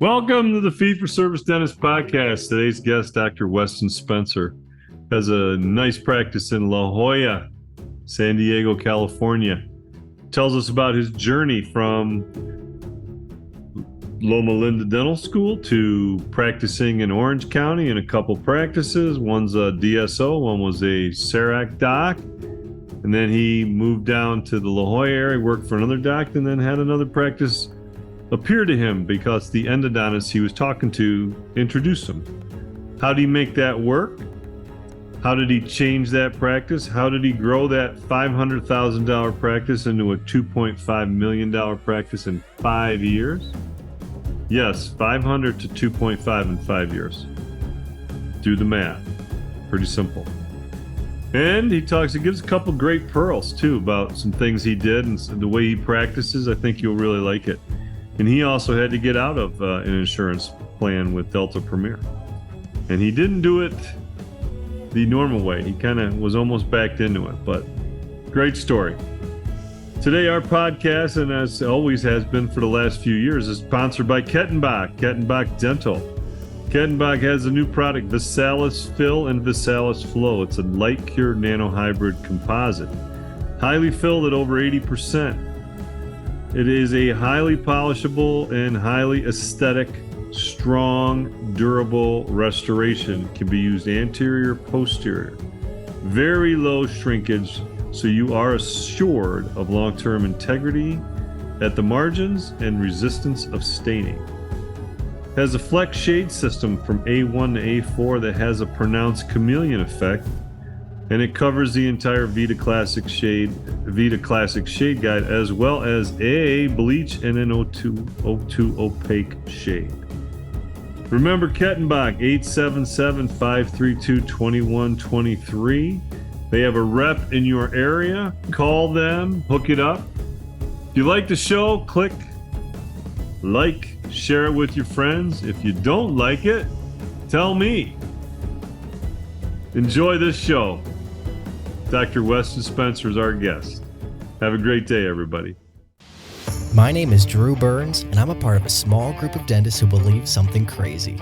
Welcome to the Fee for Service Dentist Podcast. Today's guest, Dr. Weston Spencer, has a nice practice in La Jolla, San Diego, California. Tells us about his journey from Loma Linda Dental School to practicing in Orange County in a couple practices. One's a DSO, one was a CERAC doc. And then he moved down to the La Jolla area, worked for another doc, and then had another practice appear to him because the endodontist he was talking to introduced him. How did he make that work? How did he change that practice? How did he grow that $500,000 practice into a $2.5 million practice in 5 years? Yes, 500 to 2.5 in 5 years. Do the math. Pretty simple. And he gives a couple great pearls too about some things he did and the way he practices. I think you'll really like it. And he also had to get out of an insurance plan with Delta Premier. And he didn't do it the normal way. He kind of was almost backed into it, but great story. Today, our podcast, and as always has been for the last few years, is sponsored by Kettenbach Dental. Kettenbach has a new product, Visalis Fill and Visalis Flow. It's a light cure nanohybrid composite. Highly filled at over 80%. It is a highly polishable and highly aesthetic, strong, durable restoration. Can be used anterior, posterior. Very low shrinkage, so you are assured of long-term integrity at the margins and resistance of staining. Has a flex shade system from A1 to A4 that has a pronounced chameleon effect, and it covers the entire Vita Classic Shade Guide, as well as a bleach and an O2 opaque shade. Remember Kettenbach, 877-532-2123. They have a rep in your area. Call them, hook it up. If you like the show, click like, share it with your friends. If you don't like it, tell me. Enjoy this show. Dr. Weston Spencer is our guest. Have a great day, everybody. My name is Drew Burns, and I'm a part of a small group of dentists who believe something crazy.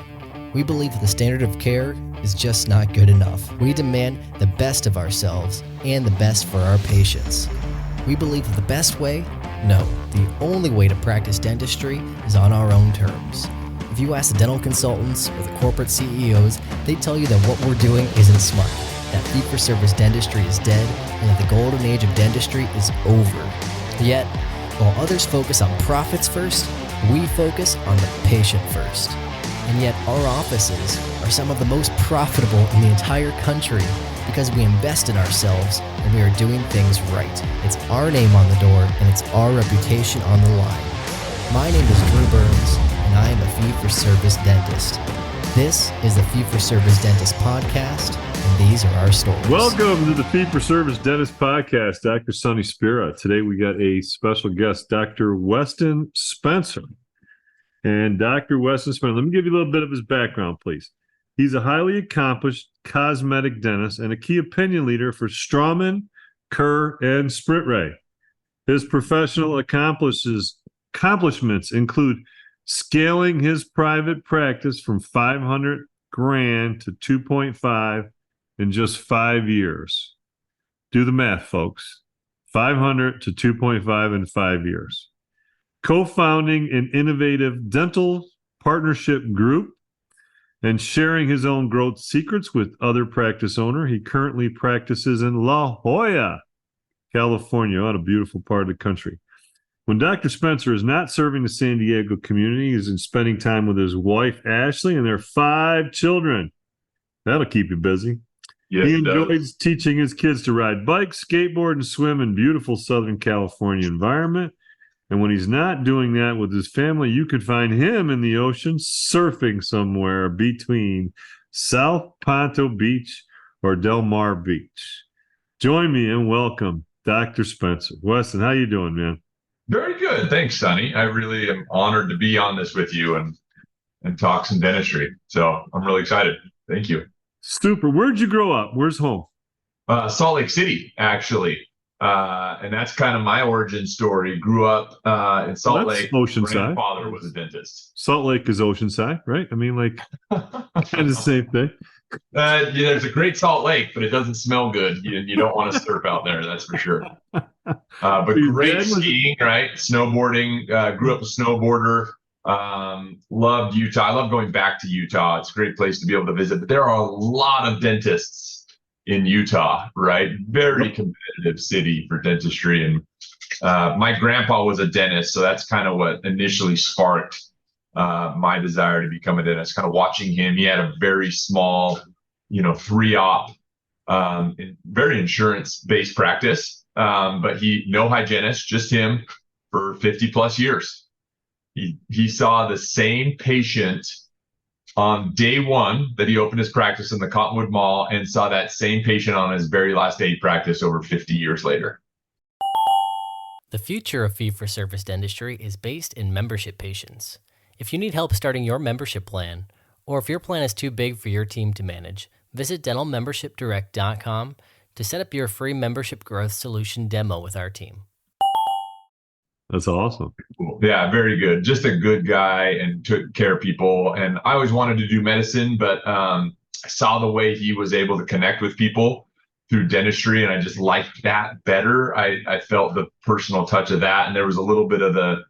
We believe the standard of care is just not good enough. We demand the best of ourselves and the best for our patients. We believe that the best way? No, the only way to practice dentistry is on our own terms. If you ask the dental consultants or the corporate CEOs, they tell you that what we're doing isn't smart, that fee-for-service dentistry is dead, and that the golden age of dentistry is over. Yet, while others focus on profits first, we focus on the patient first. And yet, our offices are some of the most profitable in the entire country because we invest in ourselves and we are doing things right. It's our name on the door and it's our reputation on the line. My name is Drew Burns, and I am a fee-for-service dentist. This is the Fee-for-Service Dentist Podcast, and these are our stories. Welcome to the Fee-for-Service Dentist Podcast. Dr. Sonny Spira. Today we got a special guest, Dr. Weston Spencer. And Dr. Weston Spencer, let me give you a little bit of his background, please. He's a highly accomplished cosmetic dentist and a key opinion leader for Straumann, Kerr, and Sprint Ray. His professional accomplishments include scaling his private practice from $500,000 to 2.5 in just 5 years. Do the math, folks. 500 to 2.5 in 5 years. Co-founding an innovative dental partnership group and sharing his own growth secrets with other practice owner. He currently practices in La Jolla, California. What a beautiful part of the country. When Dr. Spencer is not serving the San Diego community, he's spending time with his wife, Ashley, and their 5 children. That'll keep you busy. Yes, he enjoys teaching his kids to ride bikes, skateboard, and swim in beautiful Southern California environment. And when he's not doing that with his family, you could find him in the ocean surfing somewhere between South Ponto Beach or Del Mar Beach. Join me and welcome Dr. Spencer. Weston, how you doing, man? Very good. Thanks, Sonny. I really am honored to be on this with you and talk some dentistry. So I'm really excited. Thank you. Super. Where'd you grow up? Where's home? Salt Lake City, actually. And that's kind of my origin story. Grew up in Well, Salt that's Lake. Oceanside. Grandfather was a dentist. Salt Lake is Oceanside, right? I mean, like, kind of the same thing. There's a great Salt Lake, but it doesn't smell good. You don't want to surf out there, that's for sure. But Your great dad was skiing, right? Snowboarding. Grew up a snowboarder. Loved Utah. I love going back to Utah. It's a great place to be able to visit. But there are a lot of dentists in Utah, right? Very competitive city for dentistry. And my grandpa was a dentist, so that's kind of what initially sparked my desire to become a dentist. Kind of watching him, he had a very small, 3-op, very insurance-based practice, but no hygienist, just him for 50 plus years. He saw the same patient on day one that he opened his practice in the Cottonwood Mall, and saw that same patient on his very last day of practice over 50 years later. The future of fee-for-service dentistry is based in membership patients. If you need help starting your membership plan, or if your plan is too big for your team to manage, visit dentalmembershipdirect.com to set up your free membership growth solution demo with our team. That's awesome. Cool. Yeah, very good. Just a good guy and took care of people. And I always wanted to do medicine, but I saw the way he was able to connect with people through dentistry, and I just liked that better. I felt the personal touch of that, and there was a little bit of the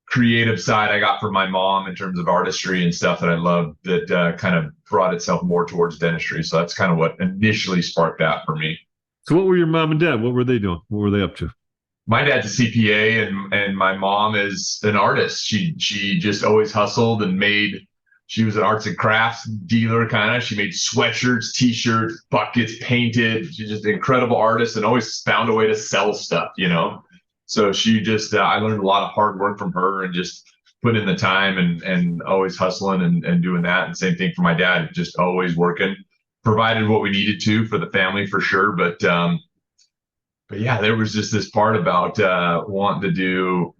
creative side I got from my mom in terms of artistry and stuff that I loved that kind of brought itself more towards dentistry. So that's kind of what initially sparked that for me. So what were your mom and dad? What were they doing? What were they up to? My dad's a CPA, and my mom is an artist. She just always hustled and she was an arts and crafts dealer kind of. She made sweatshirts, t-shirts, buckets, painted. She's just an incredible artist and always found a way to sell stuff, So she just, I learned a lot of hard work from her, and just put in the time and always hustling and doing that. And same thing for my dad, just always working, provided what we needed to for the family for sure. But yeah, there was just this part about wanting to do,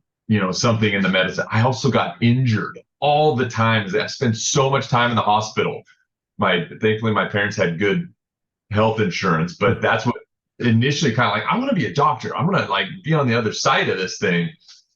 something in the medicine. I also got injured all the time. I spent so much time in the hospital. Thankfully, my parents had good health insurance, but that's what initially kind of like, I want to be a doctor. I'm going to be on the other side of this thing,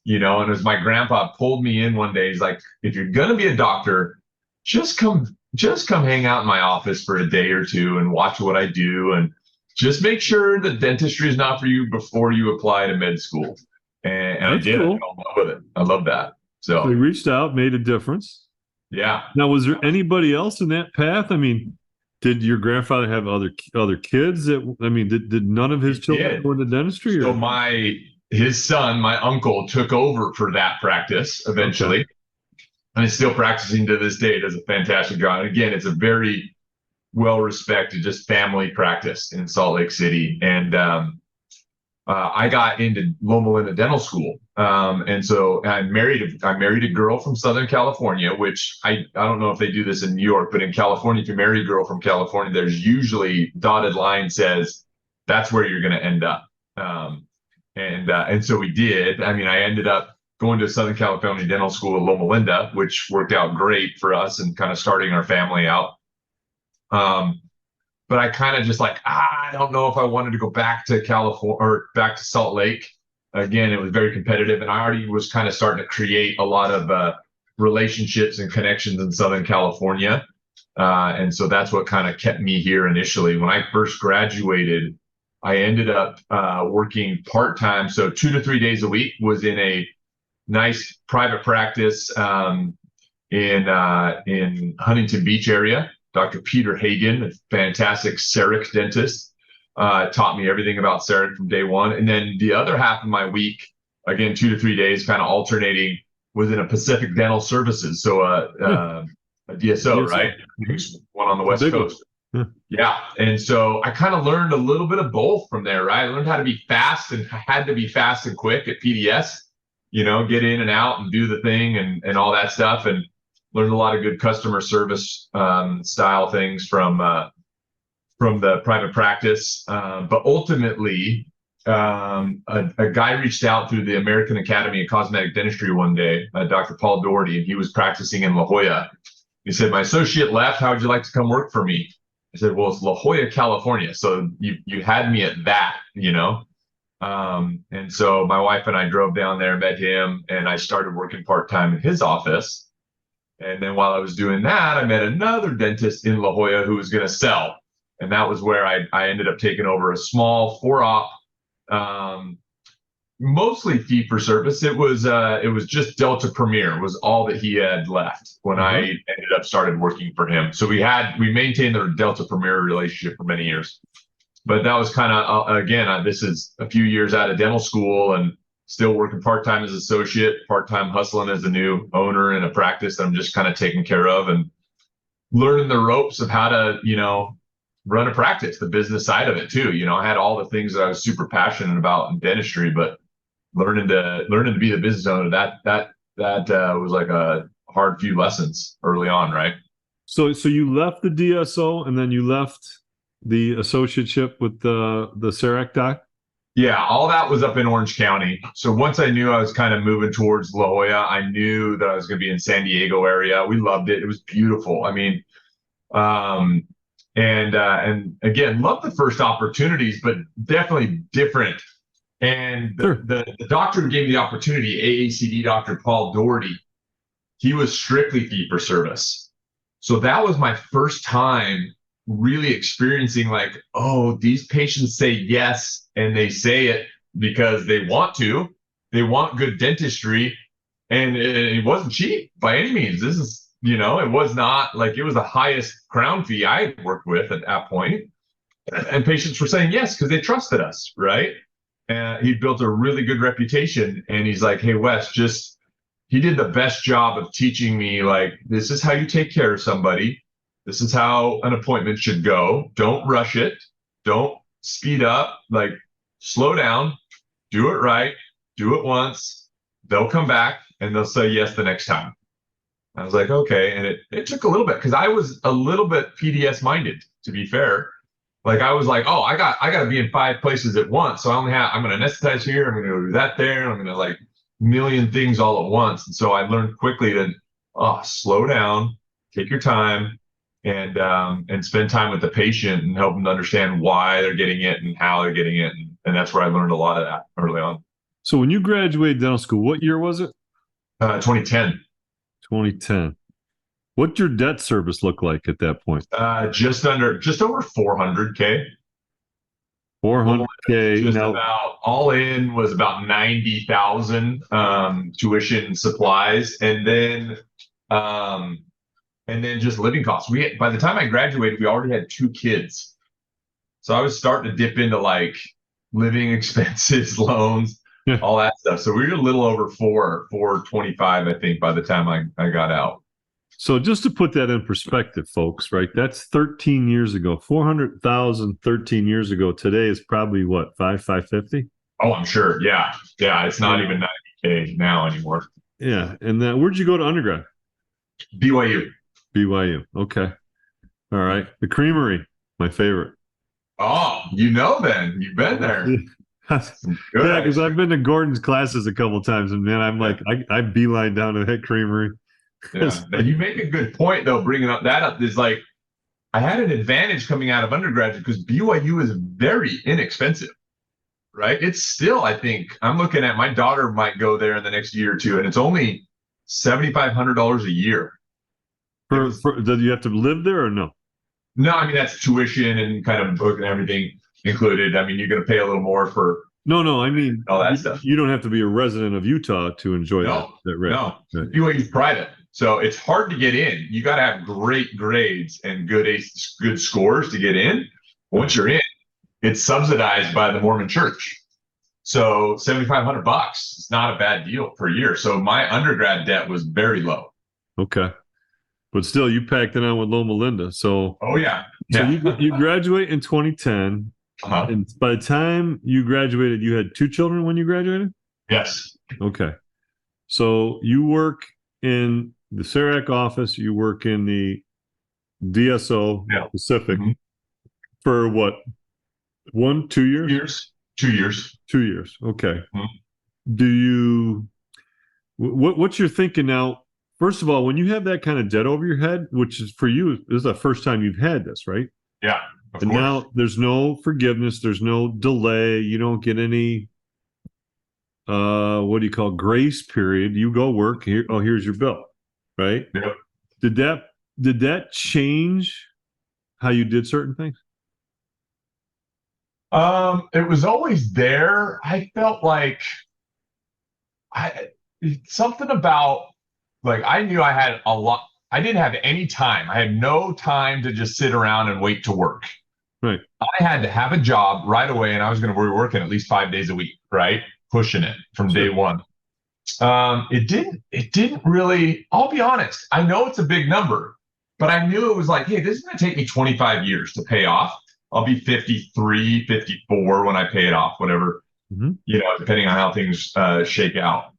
and as my grandpa pulled me in one day, he's like, if you're going to be a doctor, just come hang out in my office for a day or two and watch what I do. And just make sure that dentistry is not for you before you apply to med school. And I did. Cool. I fell in love with it. I love that. So you reached out, made a difference. Yeah. Now, was there anybody else in that path? I mean, did your grandfather have other kids? Did none of his children go into dentistry? So his son, my uncle, took over for that practice eventually, and is still practicing to this day. Does a fantastic job. And again, it's a very well-respected, just family practice in Salt Lake City. And I got into Loma Linda Dental School. And so I married a girl from Southern California, which I don't know if they do this in New York, but in California, if you marry a girl from California, there's usually dotted line says that's where you're going to end up. And so we did. I ended up going to Southern California Dental School at Loma Linda, which worked out great for us and kind of starting our family out. But I kind of just I don't know if I wanted to go back to California or back to Salt Lake. Again, it was very competitive, and I already was kind of starting to create a lot of relationships and connections in Southern California. And so that's what kind of kept me here initially. When I first graduated, I ended up working part-time. So 2 to 3 days a week was in a nice private practice in Huntington Beach area. Dr. Peter Hagen, a fantastic CEREC dentist, taught me everything about CEREC from day one. And then the other half of my week, again, 2 to 3 days, kind of alternating, was in a Pacific Dental Services. So a DSO, right? One on the West Coast. Yeah. And so I kind of learned a little bit of both from there, right? I learned how to be fast, and had to be fast and quick at PDS, get in and out and do the thing and all that stuff. And learned a lot of good customer service style things from the private practice. But ultimately, a guy reached out through the American Academy of Cosmetic Dentistry one day, Dr. Paul Doherty, and he was practicing in La Jolla. He said, my associate left. How would you like to come work for me? I said, well, it's La Jolla, California. So you had me at that, And so my wife and I drove down there, met him, and I started working part-time in his office. And then while I was doing that, I met another dentist in La Jolla who was going to sell. And that was where I ended up taking over a small four-op, um, mostly fee for service. It was just Delta Premier was all that he had left when I ended up started working for him. So we maintained the Delta Premier relationship for many years. But that was kind of again, this is a few years out of dental school and still working part-time as associate, part-time hustling as a new owner in a practice that I'm just kind of taking care of and learning the ropes of how to, run a practice, the business side of it too. I had all the things that I was super passionate about in dentistry, but learning to be the business owner, that was like a hard few lessons early on, right? So you left the DSO and then you left the associateship with the CEREC doc? Yeah, all that was up in Orange County. So once I knew I was kind of moving towards La Jolla, I knew that I was going to be in San Diego area. We loved it. It was beautiful. I mean, and again, loved the first opportunities, but definitely different. And the doctor who gave me the opportunity, AACD Dr. Paul Doherty, he was strictly fee for service. So that was my first time really experiencing like, oh, these patients say yes, and they say it because they want good dentistry, and it wasn't cheap by any means. This is, it was not like it was the highest crown fee I had worked with at that point. And patients were saying yes because they trusted us, right? And he built a really good reputation. And he's like, hey, Wes, he did the best job of teaching me, like, this is how you take care of somebody. This is how an appointment should go. Don't rush it. Don't speed up. Like, slow down. Do it right. Do it once. They'll come back and they'll say yes the next time. I was like, okay. And it took a little bit because I was a little bit PDS minded, to be fair. Like I was like, oh, I got to be in 5 places at once. So I'm going to anesthetize here. I'm going to do that there. I'm going to like million things all at once. And so I learned quickly to slow down, take your time, and spend time with the patient and help them to understand why they're getting it and how they're getting it. And that's where I learned a lot of that early on. So when you graduated dental school, what year was it? 2010. 2010. What'd your debt service look like at that point? Just over 400K. 400K. Just about all in was about 90,000 tuition and supplies, and then just living costs. By the time I graduated, we already had 2 kids, so I was starting to dip into like living expenses, loans, all that stuff. So we were a little over 425, I think, by the time I got out. So just to put that in perspective, folks, right? That's 13 years ago. 400,000 13 years ago. Today is probably what, 550? Oh, I'm sure. Yeah. It's not even 90K now anymore. Yeah. And then where'd you go to undergrad? BYU. Okay. All right. The Creamery, my favorite. Oh, then you've been there. Yeah, because I've been to Gordon's classes a couple times, and man, I'm like, I beeline down to that Creamery. Yeah. Now, you make a good point though. Bringing that up is like, I had an advantage coming out of undergraduate because BYU is very inexpensive, right? It's still, I think, I'm looking at my daughter might go there in the next year or two, and it's only $7,500 a year. Do you have to live there or no? No, I mean that's tuition and kind of book and everything included. I mean, you're going to pay a little more for. No, I mean all that stuff. You don't have to be a resident of Utah to enjoy that rate. No, BYU's private. So it's hard to get in. You got to have great grades and good scores to get in. Once you're in, it's subsidized by the Mormon Church. So $7,500, it's not a bad deal per year. So my undergrad debt was very low. Okay. But still, you packed it on with Loma Linda. So, oh, yeah. So you graduate in 2010. And by the time you graduated, you had 2 children when you graduated? Yes. Okay. So you work in the CEREC office, you work in the DSO Pacific for what? 1, 2 years? 2 years. 2 years. Okay. Do you, what's your thinking now? First of all, when you have that kind of debt over your head, which is for you, this is the first time you've had this, right? Yeah. Of And course. now there's no forgiveness, there's no delay. You don't get any what do you call grace period. You go work here. Oh, here's your bill. Right? Yep. Did that change how you did certain things? It was always there. I felt like I something about like I knew I had a lot. I didn't have any time. I had no time to just sit around and wait to work. Right. I had to have a job right away, and I was going to be working at least 5 days a week, right? Pushing it from day one. It didn't really, I'll be honest. I know it's a big number, but I knew it was like, hey, this is going to take me 25 years to pay off. I'll be 53, 54 when I pay it off, whatever, depending on how things shake out.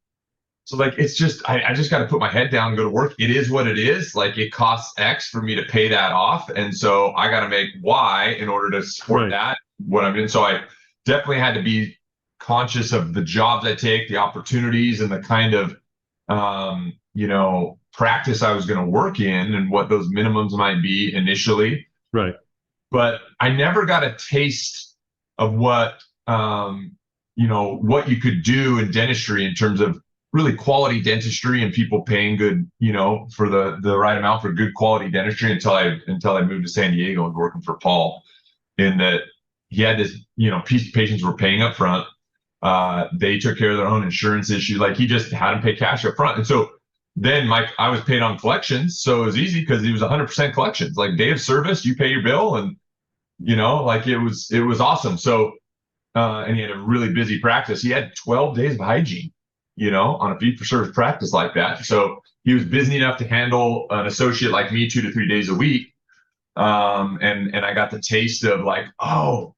So like, it's just, I just got to put my head down and go to work. It is what it is. Like it costs X for me to pay that off. And so I got to make Y in order to support that, what I'm in. So I definitely had to be conscious of the jobs I take, the opportunities and the kind of, practice I was going to work in and what those minimums might be initially. Right. But I never got a taste of what you could do in dentistry in terms of really quality dentistry and people paying good, for the right amount for good quality dentistry until I moved to San Diego and working for Paul. In that he had this, patients were paying up front. They took care of their own insurance issue. Like he just had them pay cash up front. And so then I was paid on collections. So it was easy because he was 100% collections, like day of service, you pay your bill and, like it was awesome. So, and he had a really busy practice. He had 12 days of hygiene, on a fee for service practice like that. So he was busy enough to handle an associate like me 2 to 3 days a week. And I got the taste of like, oh,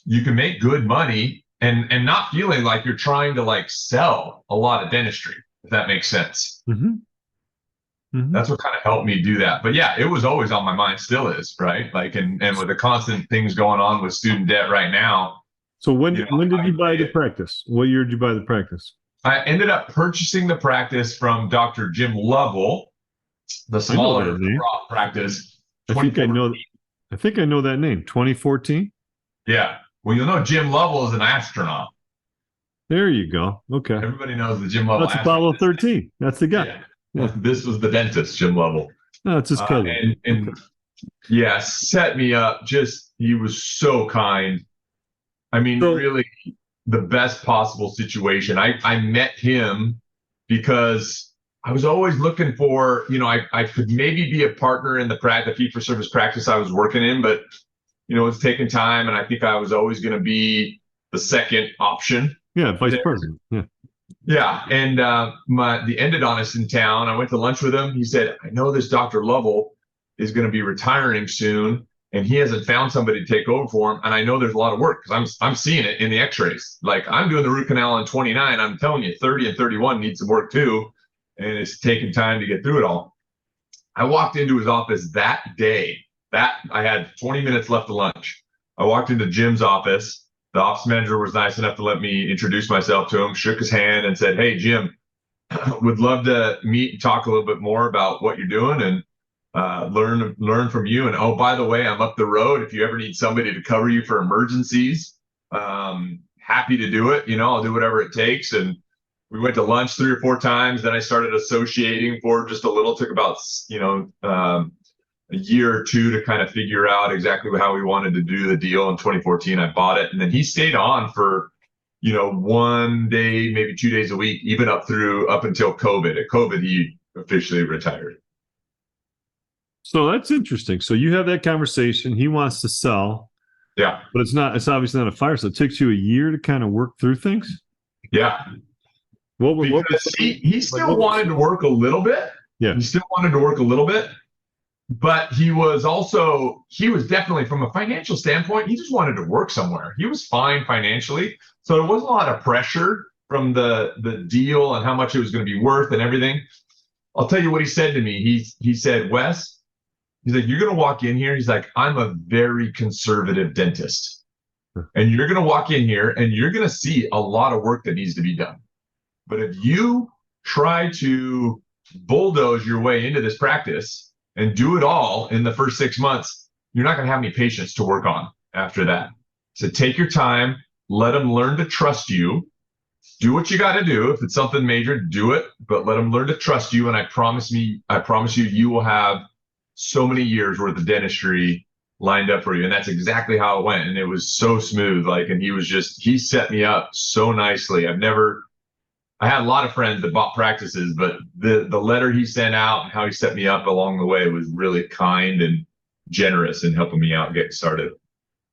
you can make good money and not feeling like you're trying to like sell a lot of dentistry, if that makes sense. Mm-hmm. Mm-hmm. That's what kind of helped me do that. But yeah, it was always on my mind, still is, right? Like, and with the constant things going on with student debt right now. So when did you buy the practice? What year did you buy the practice? I ended up purchasing the practice from Dr. Jim Lovell, the smaller practice. I think I know that name. 2014. Yeah. Well, you'll know Jim Lovell is an astronaut. There you go. Okay. Everybody knows the Jim Lovell. That's Apollo 13. That's the guy. Yeah. This was the dentist, Jim Lovell. No, it's his cousin. Yeah, set me up. Just, he was so kind. I mean, really the best possible situation. I met him because I was always looking for, I could maybe be a partner in the fee-for-service practice I was working in, but, it's taking time. And I think I was always going to be the second option. Yeah, vice president. Yeah. Yeah. And the endodontist in town, I went to lunch with him. He said, I know this Dr. Lovell is going to be retiring soon, and he hasn't found somebody to take over for him. And I know there's a lot of work because I'm seeing it in the x-rays. Like I'm doing the root canal on 29. I'm telling you, 30 and 31 need some work too. And it's taking time to get through it all. I walked into his office that day. I had 20 minutes left of lunch. I walked into Jim's office. The office manager was nice enough to let me introduce myself to him, shook his hand and said, hey, Jim, would love to meet and talk a little bit more about what you're doing and learn from you. And, oh, by the way, I'm up the road. If you ever need somebody to cover you for emergencies, happy to do it. I'll do whatever it takes. And we went to lunch 3 or 4 times. Then I started associating for just a little. It took about, a year or 2 to kind of figure out exactly how we wanted to do the deal. In 2014, I bought it. And then he stayed on for, 1 day, maybe 2 days a week, even up until COVID. At COVID, he officially retired. So that's interesting. So you have that conversation. He wants to sell. Yeah. But it's obviously not a fire. So it takes you a year to kind of work through things. Yeah. He still wanted to work a little bit. Yeah. He still wanted to work a little bit. But he was definitely, from a financial standpoint, he just wanted to work somewhere. He was fine financially. So there wasn't a lot of pressure from the deal and how much it was going to be worth and everything. I'll tell you what he said to me. He said, Wes, he's like, you're going to walk in here. He's like, I'm a very conservative dentist. And you're going to walk in here and you're going to see a lot of work that needs to be done. But if you try to bulldoze your way into this practice and do it all in the first 6 months, you're not going to have any patients to work on after that. So take your time, let them learn to trust you. Do what you got to do. If it's something major, do it, but let them learn to trust you. And I promise you, you will have so many years worth of dentistry lined up for you. And that's exactly how it went. And it was so smooth. Like, and he set me up so nicely. I had a lot of friends that bought practices, but the letter he sent out and how he set me up along the way was really kind and generous in helping me out get started.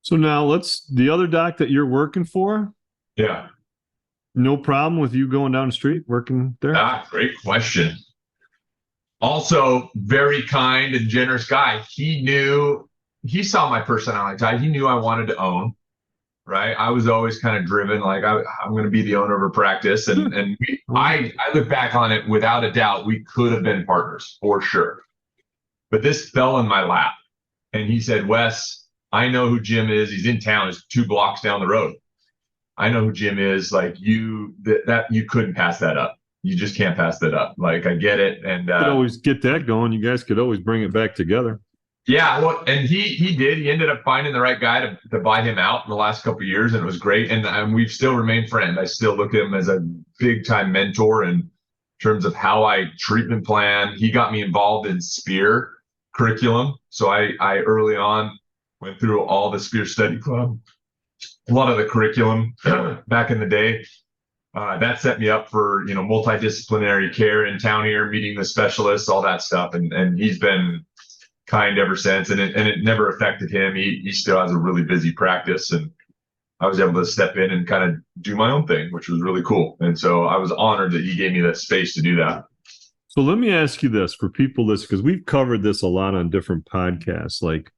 So now the other doc that you're working for. Yeah. No problem with you going down the street working there? Great question. Also, very kind and generous guy. He saw my personality type. He knew I wanted to own, right? I was always kind of driven, like I'm going to be the owner of a practice. And I look back on it without a doubt, we could have been partners for sure. But this fell in my lap. And he said, Wes, I know who Jim is. He's in town. It's 2 blocks down the road. I know who Jim is. Like you couldn't pass that up. You just can't pass that up. Like, I get it. And could always get that going. You guys could always bring it back together. Yeah. Well, and he did. He ended up finding the right guy to buy him out in the last couple of years. And it was great. And we've still remained friends. I still look at him as a big time mentor in terms of how I treatment plan. He got me involved in SPEAR curriculum. So I early on went through all the SPEAR study club. A lot of the curriculum back in the day, that set me up for, multidisciplinary care in town here, meeting the specialists, all that stuff. And he's been kind ever since. And it never affected him. He still has a really busy practice. And I was able to step in and kind of do my own thing, which was really cool. And so I was honored that he gave me that space to do that. So let me ask you this for people listening, because we've covered this a lot on different podcasts. Like,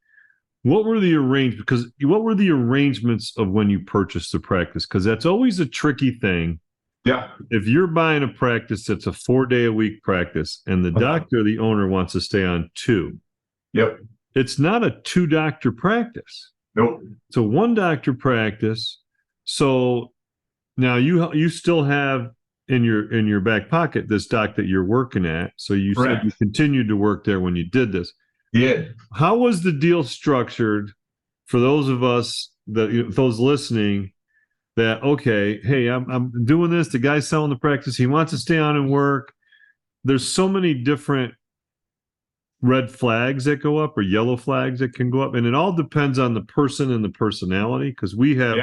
what were the arrangements of when you purchased the practice? Because that's always a tricky thing. Yeah. If you're buying a practice that's a 4-day-a-week practice and the doctor, the owner, wants to stay on 2. Yep. It's not a 2-doctor practice. Nope. It's a 1-doctor practice. So now you still have in your back pocket this doc that you're working at. So you said you continued to work there when you did this. Yeah. How was the deal structured for those of us those listening that, okay, hey, I'm doing this. The guy's selling the practice. He wants to stay on and work. There's so many different red flags that go up or yellow flags that can go up. And it all depends on the person and the personality, because we have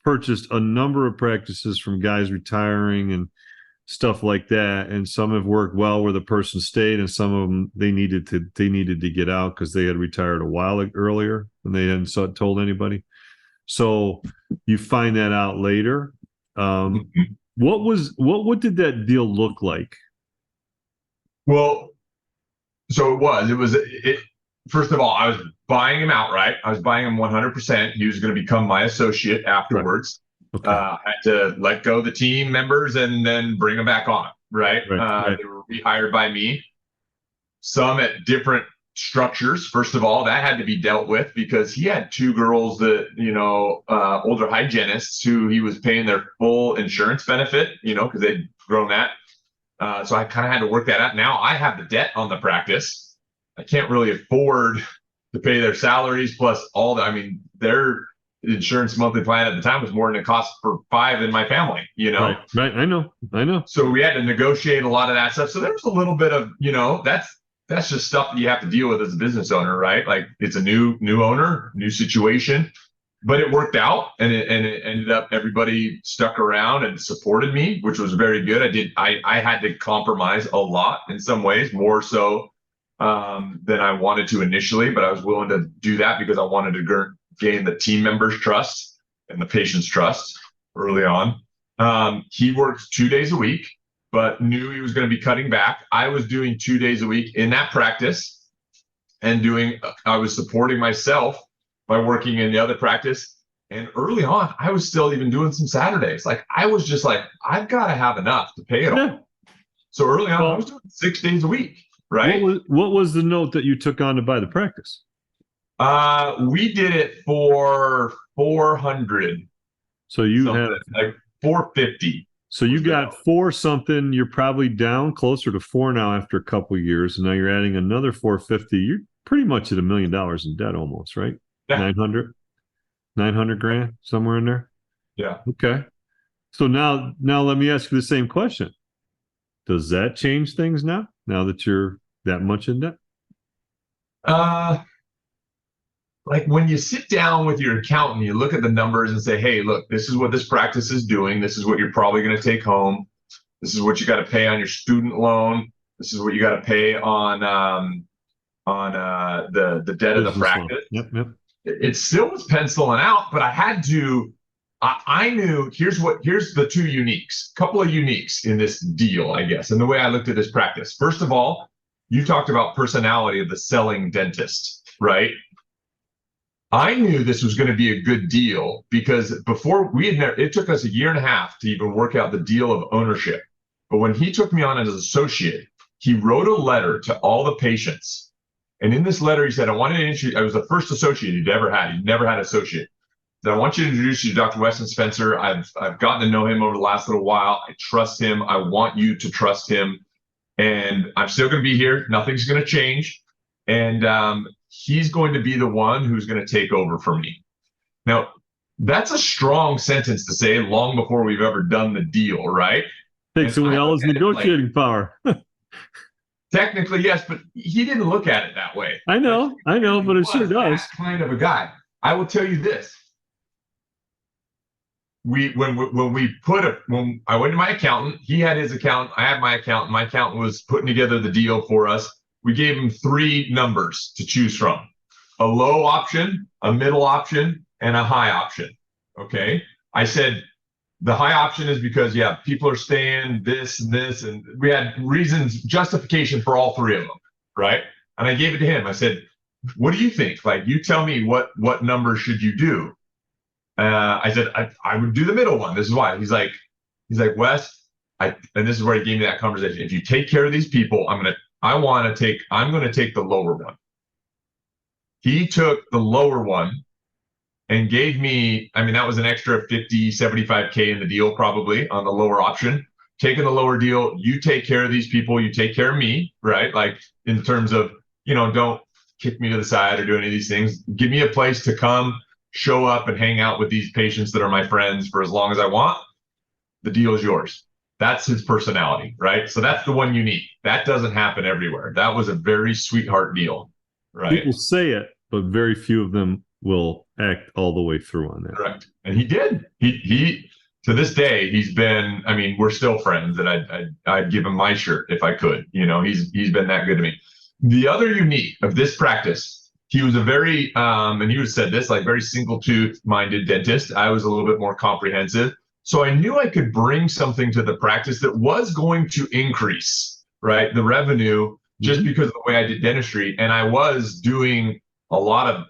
purchased a number of practices from guys retiring and stuff like that, and some have worked well where the person stayed, and some of them they needed to get out because they had retired a while earlier and they hadn't told anybody. So you find that out later. What did that deal look like? Well, so it was first of all, I was buying him outright. I was buying him 100%. He was going to become my associate afterwards. Right. Okay. I had to let go of the team members and then bring them back on. Right. They were rehired by me. Some at different structures. First of all, that had to be dealt with because he had 2 girls that, older hygienists who he was paying their full insurance benefit, because they'd grown that. So I kind of had to work that out. Now I have the debt on the practice. I can't really afford to pay their salaries plus all that. I mean, their insurance monthly plan at the time was more than it cost for 5 in my family, Right. I know. So we had to negotiate a lot of that stuff. So there was a little bit of, that's just stuff that you have to deal with as a business owner, right? Like it's a new owner, new situation, but it worked out and it ended up everybody stuck around and supported me, which was very good. I had to compromise a lot in some ways, more so than I wanted to initially, but I was willing to do that because I wanted to gain the team members' trust and the patient's trust early on. He worked 2 days a week, but knew he was going to be cutting back. I was doing 2 days a week in that practice and I was supporting myself by working in the other practice. And early on, I was still even doing some Saturdays. Like I was just like, I've got to have enough to pay it all. So early on, I was doing 6 days a week, right? What was the note that you took on to buy the practice? We did it for 400. So you had like 450. So you got 4 something. You're probably down closer to 4 now after a couple of years, and now you're adding another 450. pretty much at $1 million in debt almost, right? Yeah. 900 grand, somewhere in there. Yeah. Okay. So now let me ask you the same question. Does that change things now that you're that much in debt? Like when you sit down with your accountant, you look at the numbers and say, hey, look, this is what this practice is doing. This is what you're probably going to take home. This is what you got to pay on your student loan. This is what you got to pay on the debt of the practice. Yep. It still was penciling out, but I had to. I knew here's the two uniques, couple of uniques in this deal, I guess, and the way I looked at this practice. First of all, you talked about personality of the selling dentist, right? I knew this was going to be a good deal because before it took us 1.5 years to even work out the deal of ownership. But when he took me on as an associate, he wrote a letter to all the patients. And in this letter, he said, I was the first associate he'd ever had. He'd never had an associate. That I want you to introduce you to Dr. Weston Spencer. I've gotten to know him over the last little while. I trust him. I want you to trust him. And I'm still going to be here. Nothing's going to change. And he's going to be the one who's going to take over for me. Now, that's a strong sentence to say long before we've ever done the deal, right? Takes away all his negotiating power. Technically, yes, but he didn't look at it that way. I know, but it sure does. That kind of a guy. I will tell you this. When I went to my accountant, he had his accountant, I had my accountant. My accountant was putting together the deal for us. We gave him 3 numbers to choose from: a low option, a middle option, and a high option. Okay. I said the high option is because people are staying this and this, and we had reasons, justification for all 3 of them, right? And I gave it to him. I said, what do you think? Like, you tell me what number should you do? I said, I would do the middle one. This is why. He's like, Wes, and this is where he gave me that conversation. If you take care of these people, I'm going to take the lower one. He took the lower one and gave me, that was an extra 50, 75K in the deal, probably on the lower option. Taking the lower deal, you take care of these people, you take care of me, right? Like, in terms of, don't kick me to the side or do any of these things. Give me a place to come, show up and hang out with these patients that are my friends for as long as I want. The deal is yours. That's his personality, right? So that's the one unique. That doesn't happen everywhere. That was a very sweetheart deal, right? People say it, but very few of them will act all the way through on that. Correct. And he did. He to this day, he's been, we're still friends, and I'd give him my shirt if I could. He's been that good to me. The other unique of this practice, he was a very, and he would have said this, like, very single tooth minded dentist. I was a little bit more comprehensive. So I knew I could bring something to the practice that was going to increase, right, the revenue, just because of the way I did dentistry. And I was doing a lot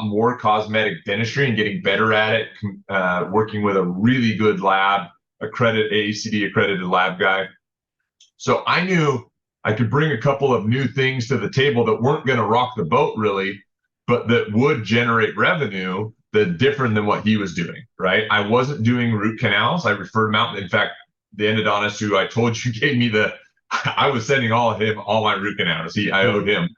more cosmetic dentistry and getting better at it, working with a really good lab, AACD accredited lab guy. So I knew I could bring a couple of new things to the table that weren't going to rock the boat really, but that would generate revenue that different than what he was doing, right? I wasn't doing root canals. I referred him out. In fact, the endodontist who I told you gave me I was sending all my root canals. I owed him.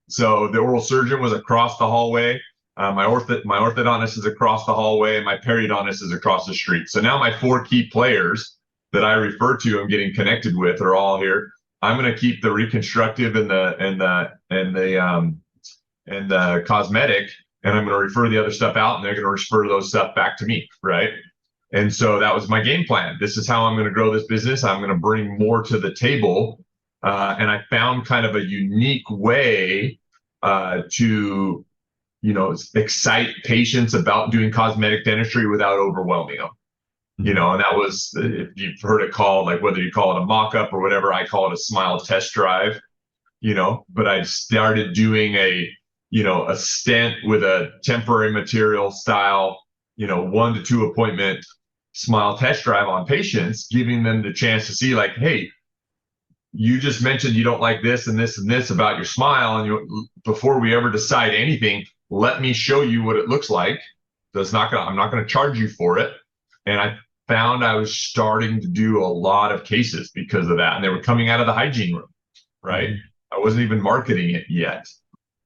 So the oral surgeon was across the hallway. My orthodontist is across the hallway, and my periodontist is across the street. So now my 4 key players that I refer to and getting connected with are all here. I'm going to keep the reconstructive and the cosmetic, and I'm going to refer the other stuff out, and they're going to refer those stuff back to me, right? And so that was my game plan. This is how I'm going to grow this business. I'm going to bring more to the table, and I found kind of a unique way to, excite patients about doing cosmetic dentistry without overwhelming them. And that was, if you've heard it called, like, whether you call it a mock-up or whatever, I call it a smile test drive, but I started doing a stent with a temporary material style, 1 to 2 appointment smile test drive on patients, giving them the chance to see, like, hey, you just mentioned you don't like this and this and this about your smile. And before we ever decide anything, let me show you what it looks like. I'm not going to charge you for it. And I found I was starting to do a lot of cases because of that. And they were coming out of the hygiene room, right? I wasn't even marketing it yet.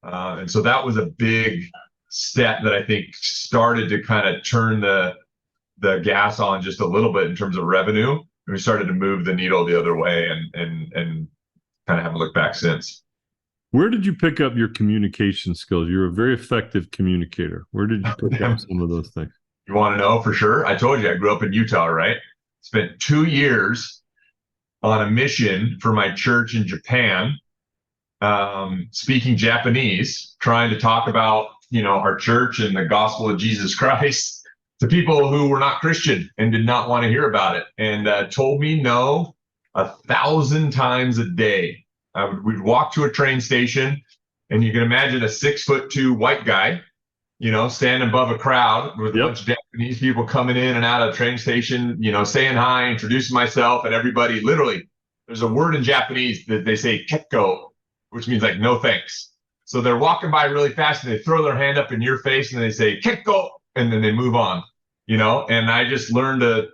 And so that was a big step that I think started to kind of turn the gas on just a little bit in terms of revenue. And we started to move the needle the other way, and kind of haven't looked back since. Where did you pick up your communication skills? You're a very effective communicator. Where did you pick up some of those things? You want to know for sure? I told you I grew up in Utah, right? Spent 2 years on a mission for my church in Japan, speaking Japanese, trying to talk about, our church and the gospel of Jesus Christ to people who were not Christian and did not want to hear about it, and told me no 1,000 times a day. We'd walk to a train station, and you can imagine a 6'2" white guy, standing above a crowd with a bunch of Japanese people coming in and out of the train station, saying hi, introducing myself, and everybody, literally, there's a word in Japanese that they say "ketko," which means like no thanks. So they're walking by really fast and they throw their hand up in your face and they say "ketko," and then they move on, and I just learned to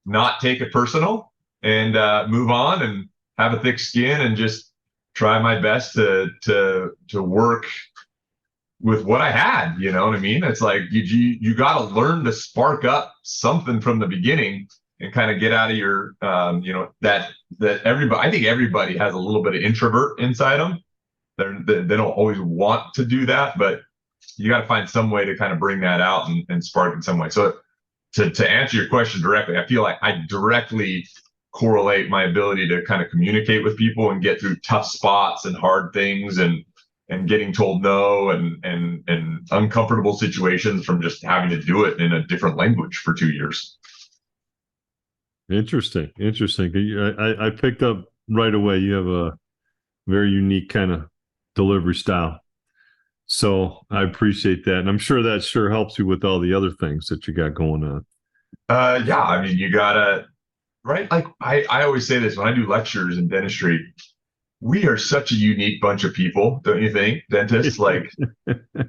not take it personal and move on and have a thick skin and just try my best to work with what I had. You know what I mean? It's like you got to learn to spark up something from the beginning and kind of get out of your that everybody. I think everybody has a little bit of introvert inside them. They don't always want to do that, but you got to find some way to kind of bring that out and spark in some way. So to answer your question directly, I feel like I directly correlate my ability to kind of communicate with people and get through tough spots and hard things and getting told no and uncomfortable situations from just having to do it in a different language for 2 years. Interesting. I picked up right away. You have a very unique kind of delivery style. So I appreciate that. And I'm sure that sure helps you with all the other things that you got going on. Yeah, I mean, you gotta, right? Like I always say this when I do lectures in dentistry, we are such a unique bunch of people, don't you think? Dentists, like,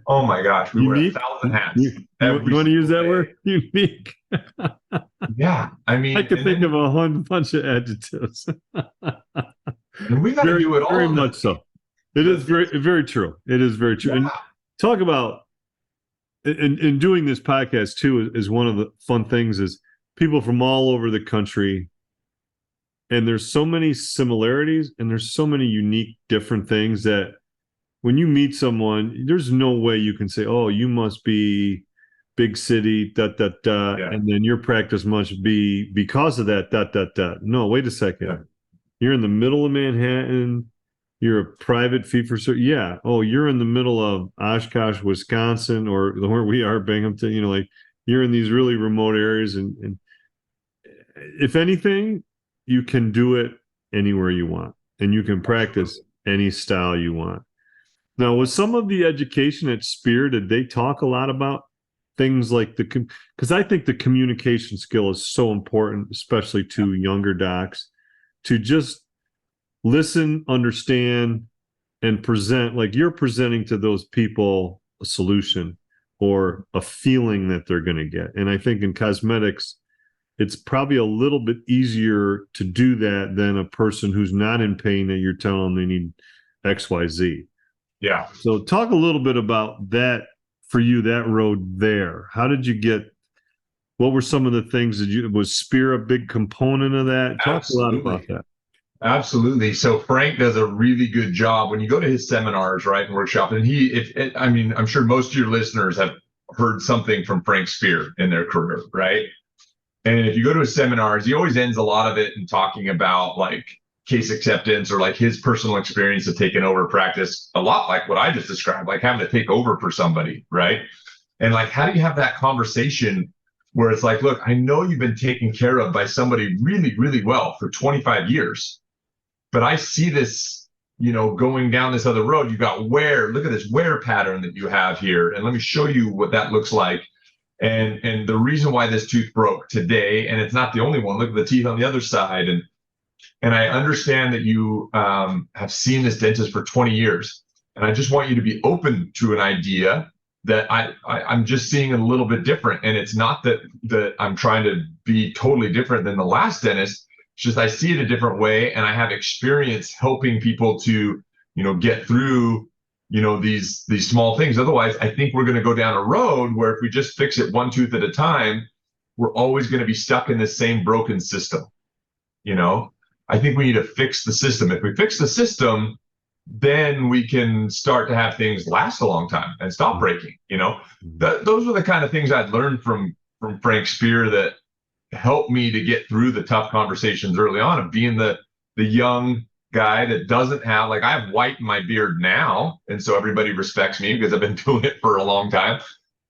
oh my gosh, we unique? wear 1,000 hats. You want to use that word? Unique. Yeah, I mean, I could think of a whole bunch of adjectives. And we got to do it all. Very much so. It is very, very true. It is very true. Yeah. And talk about, in doing this podcast too, is one of the fun things is people from all over the country. And there's so many similarities and there's so many unique different things that when you meet someone, there's no way you can say, oh, you must be big city, yeah. And then your practice must be because of that, No, wait a second. Yeah. You're in the middle of Manhattan. You're a private fee-for-service. Yeah. Oh, you're in the middle of Oshkosh, Wisconsin, or where we are, Binghamton. Like you're in these really remote areas. And if anything, you can do it anywhere you want, and you can practice any style you want. Now, with some of the education at Spear, did they talk a lot about things like because I think the communication skill is so important, especially to younger docs, to just listen, understand, and present, like you're presenting to those people a solution or a feeling that they're going to get. And I think in cosmetics, it's probably a little bit easier to do that than a person who's not in pain that you're telling them they need X, Y, Z. Yeah. So talk a little bit about that for you, that road there. How did you get, what were some of the things was Spear a big component of that? Talk Absolutely. A lot about that. Absolutely. So Frank does a really good job when you go to his seminars, right, and workshop. And I'm sure most of your listeners have heard something from Frank Spear in their career, right? And if you go to his seminars, he always ends a lot of it in talking about like case acceptance or like his personal experience of taking over practice, a lot like what I just described, like having to take over for somebody, right? And like, how do you have that conversation where it's like, look, I know you've been taken care of by somebody really, really well for 25 years, but I see this, going down this other road. You got wear, look at this wear pattern that you have here. And let me show you what that looks like. And the reason why this tooth broke today, and it's not the only one, look at the teeth on the other side. And I understand that you have seen this dentist for 20 years. And I just want you to be open to an idea that I'm just seeing a little bit different. And it's not that I'm trying to be totally different than the last dentist. It's just I see it a different way. And I have experience helping people to, get through these small things. Otherwise, I think we're going to go down a road where if we just fix it one tooth at a time, we're always going to be stuck in the same broken system. I think we need to fix the system. If we fix the system, then we can start to have things last a long time and stop breaking. Those are the kind of things I'd learned from Frank Spear that helped me to get through the tough conversations early on of being the young guy that doesn't have, like, I have white in my beard now, and so everybody respects me because I've been doing it for a long time.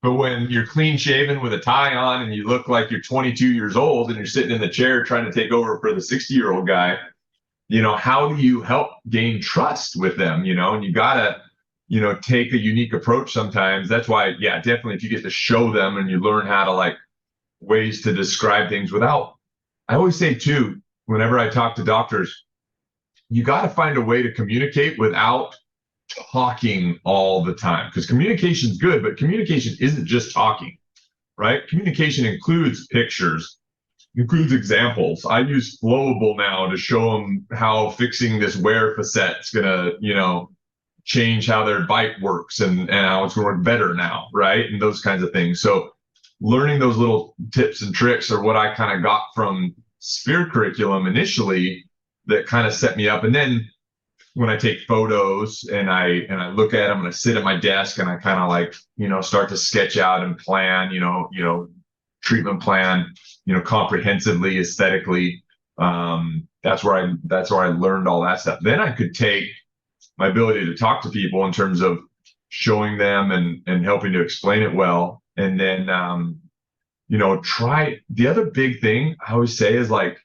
But when you're clean shaven with a tie on and you look like you're 22 years old and you're sitting in the chair trying to take over for the 60-year-old guy, how do you help gain trust with them? And you gotta, take a unique approach sometimes. That's why, yeah, definitely if you get to show them and you learn how to, like, ways to describe things without, I always say too, whenever I talk to doctors, you got to find a way to communicate without talking all the time, because communication is good, but communication isn't just talking, right? Communication includes pictures, includes examples. I use Flowable now to show them how fixing this wear facet is going to, change how their bite works and how it's going to work better now, right? And those kinds of things. So learning those little tips and tricks are what I kind of got from Sphere curriculum initially that kind of set me up. And then when I take photos and I look at them and I sit at my desk and I kind of like, start to sketch out and plan, treatment plan, comprehensively, aesthetically. That's where I learned all that stuff. Then I could take my ability to talk to people in terms of showing them and helping to explain it well. And then, try. The other big thing I always say is, like,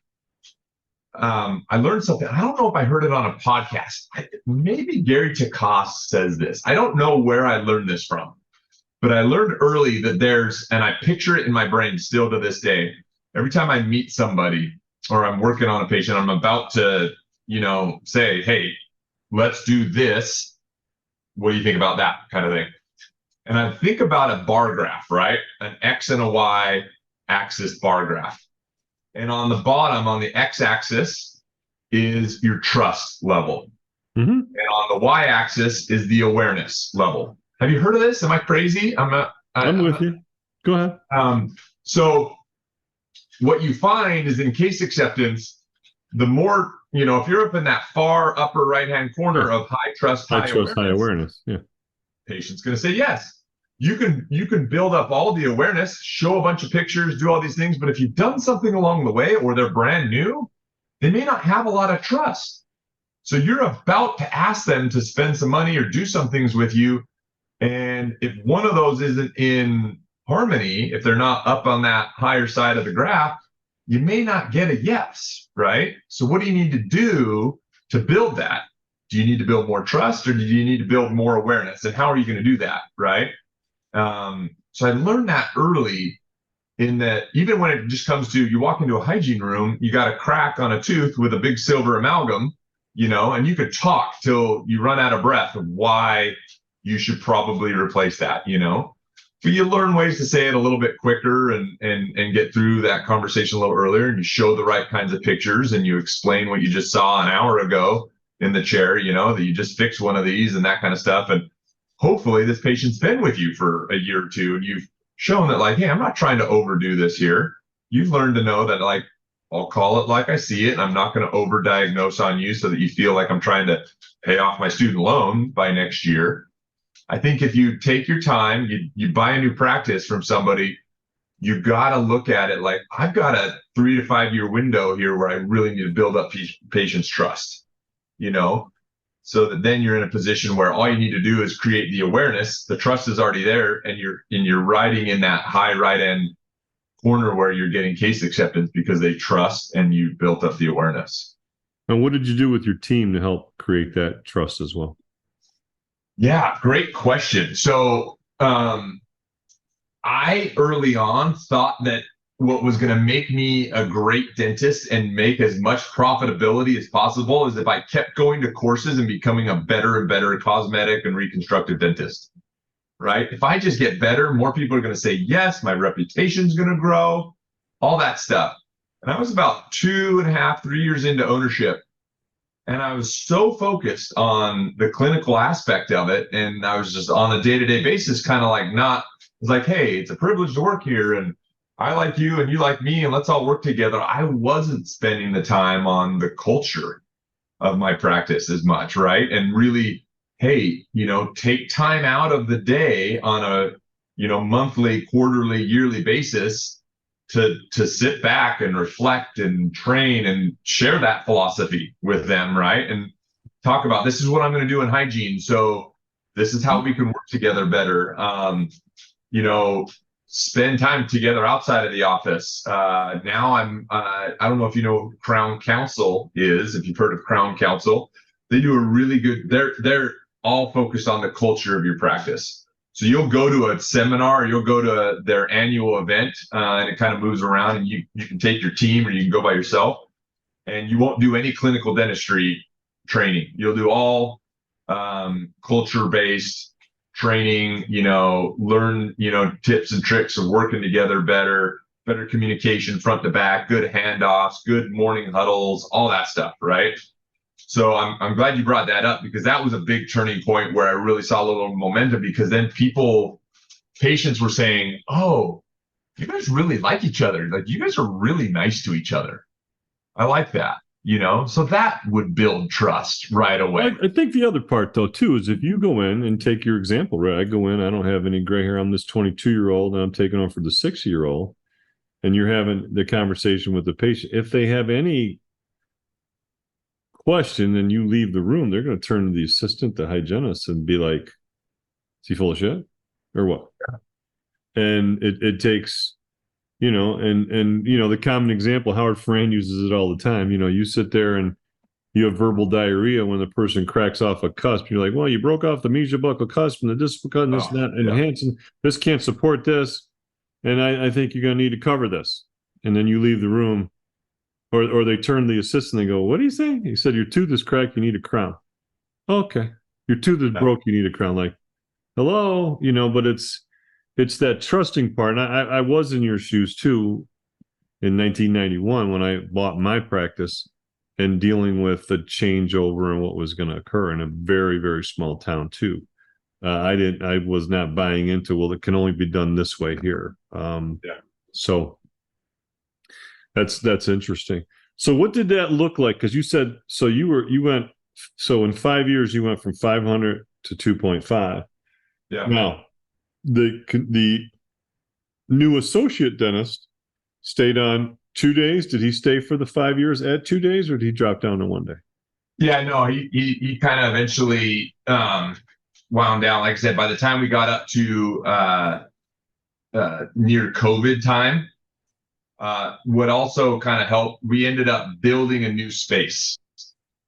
I learned something. I don't know if I heard it on a podcast. Maybe Gary Takas says this. I don't know where I learned this from, but I learned early that and I picture it in my brain still to this day. Every time I meet somebody or I'm working on a patient, I'm about to, say, hey, let's do this. What do you think about that kind of thing? And I think about a bar graph, right? An X and a Y axis bar graph. And on the bottom, on the X-axis, is your trust level. Mm-hmm. And on the Y-axis is the awareness level. Have you heard of this? Am I crazy? I'm with you. Go ahead. So what you find is in case acceptance, the more, if you're up in that far upper right-hand corner of high trust, high awareness, yeah, patient's going to say yes. You can build up all the awareness, show a bunch of pictures, do all these things, but if you've done something along the way or they're brand new, they may not have a lot of trust. So you're about to ask them to spend some money or do some things with you. And if one of those isn't in harmony, if they're not up on that higher side of the graph, you may not get a yes, right? So what do you need to do to build that? Do you need to build more trust or do you need to build more awareness? And how are you going to do that, right? So I learned that early, in that even when it just comes to, you walk into a hygiene room, you got a crack on a tooth with a big silver amalgam, and you could talk till you run out of breath of why you should probably replace that, but you learn ways to say it a little bit quicker and get through that conversation a little earlier, and you show the right kinds of pictures and you explain what you just saw an hour ago in the chair, that you just fixed one of these and that kind of stuff. And hopefully this patient's been with you for a year or two and you've shown that, like, hey, I'm not trying to overdo this here. You've learned to know that, like, I'll call it like I see it and I'm not going to overdiagnose on you so that you feel like I'm trying to pay off my student loan by next year. I think if you take your time, you buy a new practice from somebody, you got to look at it like, I've got a 3 to 5 year window here where I really need to build up patients' trust, so that then you're in a position where all you need to do is create the awareness. The trust is already there, and you're riding in that high right end corner where you're getting case acceptance because they trust and you built up the awareness. And what did you do with your team to help create that trust as well? Yeah, great question. So I early on thought that what was going to make me a great dentist and make as much profitability as possible is if I kept going to courses and becoming a better and better cosmetic and reconstructive dentist, right? If I just get better, more people are going to say yes, my reputation's going to grow, all that stuff. And I was about 2.5, 3 years into ownership And I was so focused on the clinical aspect of it. And I was just on a day-to-day basis, kind of like not, it's like, hey, it's a privilege to work here. And I like you and you like me, and let's all work together. I wasn't spending the time on the culture of my practice as much, right? And really, hey, take time out of the day on a, monthly, quarterly, yearly basis to sit back and reflect and train and share that philosophy with them, right? And talk about, this is what I'm going to do in hygiene. So this is how we can work together better. Spend time together outside of the office. Now I don't know if you know who Crown Council is, if you've heard of Crown Council. They do a really good, they're all focused on the culture of your practice. So you'll go to a seminar, or you'll go to their annual event, and it kind of moves around, and you can take your team or you can go by yourself, and you won't do any clinical dentistry training. You'll do all culture-based training, learn, tips and tricks of working together better communication front to back, good handoffs, good morning huddles, all that stuff, right? So I'm glad you brought that up, because that was a big turning point where I really saw a little momentum, because then patients were saying, oh, you guys really like each other. Like, you guys are really nice to each other. I like that, so that would build trust right away. I think the other part, though, too, is if you go in and take your example, right? I go in, I don't have any gray hair. I'm this 22-year-old, and I'm taking on for the 60-year-old, and you're having the conversation with the patient. If they have any question and you leave the room, they're going to turn to the assistant, the hygienist, and be like, is he full of shit or what? Yeah. And it takes, and the common example, Howard Farran uses it all the time. You sit there and you have verbal diarrhea when the person cracks off a cusp. You're like, well, you broke off the mesobuccal cusp and the distal cut and this and that, and Hansen, this can't support this. And I think you're going to need to cover this. And then you leave the room. Or they turn to the assistant and go, what do you say? He said, your tooth is cracked, you need a crown. Okay. Your tooth is broke, you need a crown. Like, hello, but it's that trusting part. And I was in your shoes too in 1991 when I bought my practice, and dealing with the changeover and what was going to occur in a very, very small town too. I was not buying into, well, it can only be done this way here. So that's interesting. So what did that look like? Because you said, so in 5 years, you went from 500 to 2.5. Yeah. Now, the new associate dentist stayed on 2 days. Did he stay for the 5 years at 2 days, or did he drop down to 1 day? Yeah, no, he kind of eventually wound down. Like I said, by the time we got up to near COVID time, what also kind of helped, we ended up building a new space.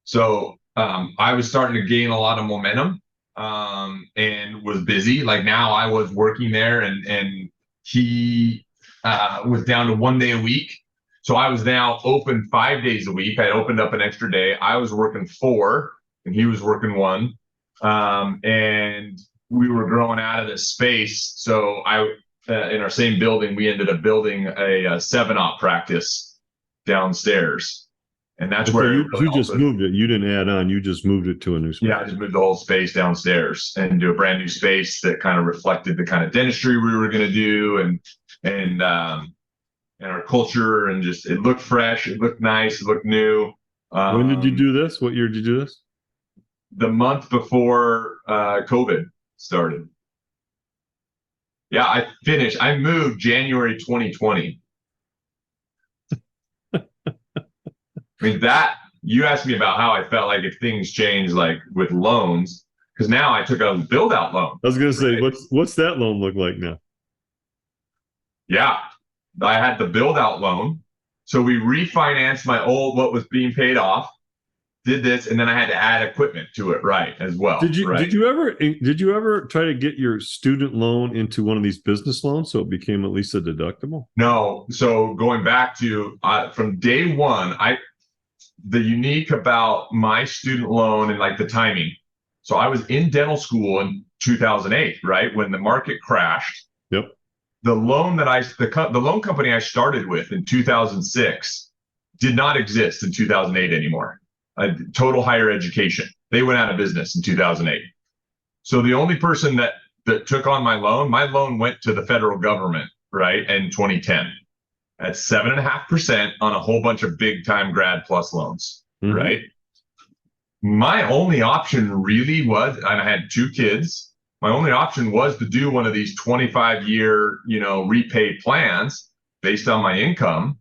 So I was starting to gain a lot of momentum, and was busy. Like, now I was working there, and he was down to 1 day a week. So I was now open 5 days a week. I opened up an extra day. I was working 4 and he was working 1. And we were growing out of this space. So in our same building, we ended up building a 7-op practice downstairs. And that's where you just moved it. You didn't add on. You just moved it to a new space. Yeah, I just moved the whole space downstairs and do a brand new space that kind of reflected the kind of dentistry we were going to do, and our culture, and just, it looked fresh, it looked nice, it looked new. When did you do this? What year did you do this? The month before COVID started. Yeah, I moved January 2020. I mean, you asked me about how I felt like if things changed, like with loans, because now I took a build out loan. I was going to say, right? What's that loan look like now? Yeah, I had the build out loan. So we refinanced what was being paid off, did this, and then I had to add equipment to it, right, as well. Did you right? did you ever try to get your student loan into one of these business loans so it became at least a deductible? No. So going back to from day one, the unique about my student loan and like the timing. So I was in dental school in 2008, right, when the market crashed. Yep. The loan the loan company I started with in 2006 did not exist in 2008 anymore. total higher education. They went out of business in 2008. So the only person that took on my loan went to the federal government, right, in 2010 at 7.5% on a whole bunch of big time grad plus loans, right? My only option really was, and I had 2 kids. My only option was to do one of these 25-year, repay plans based on my income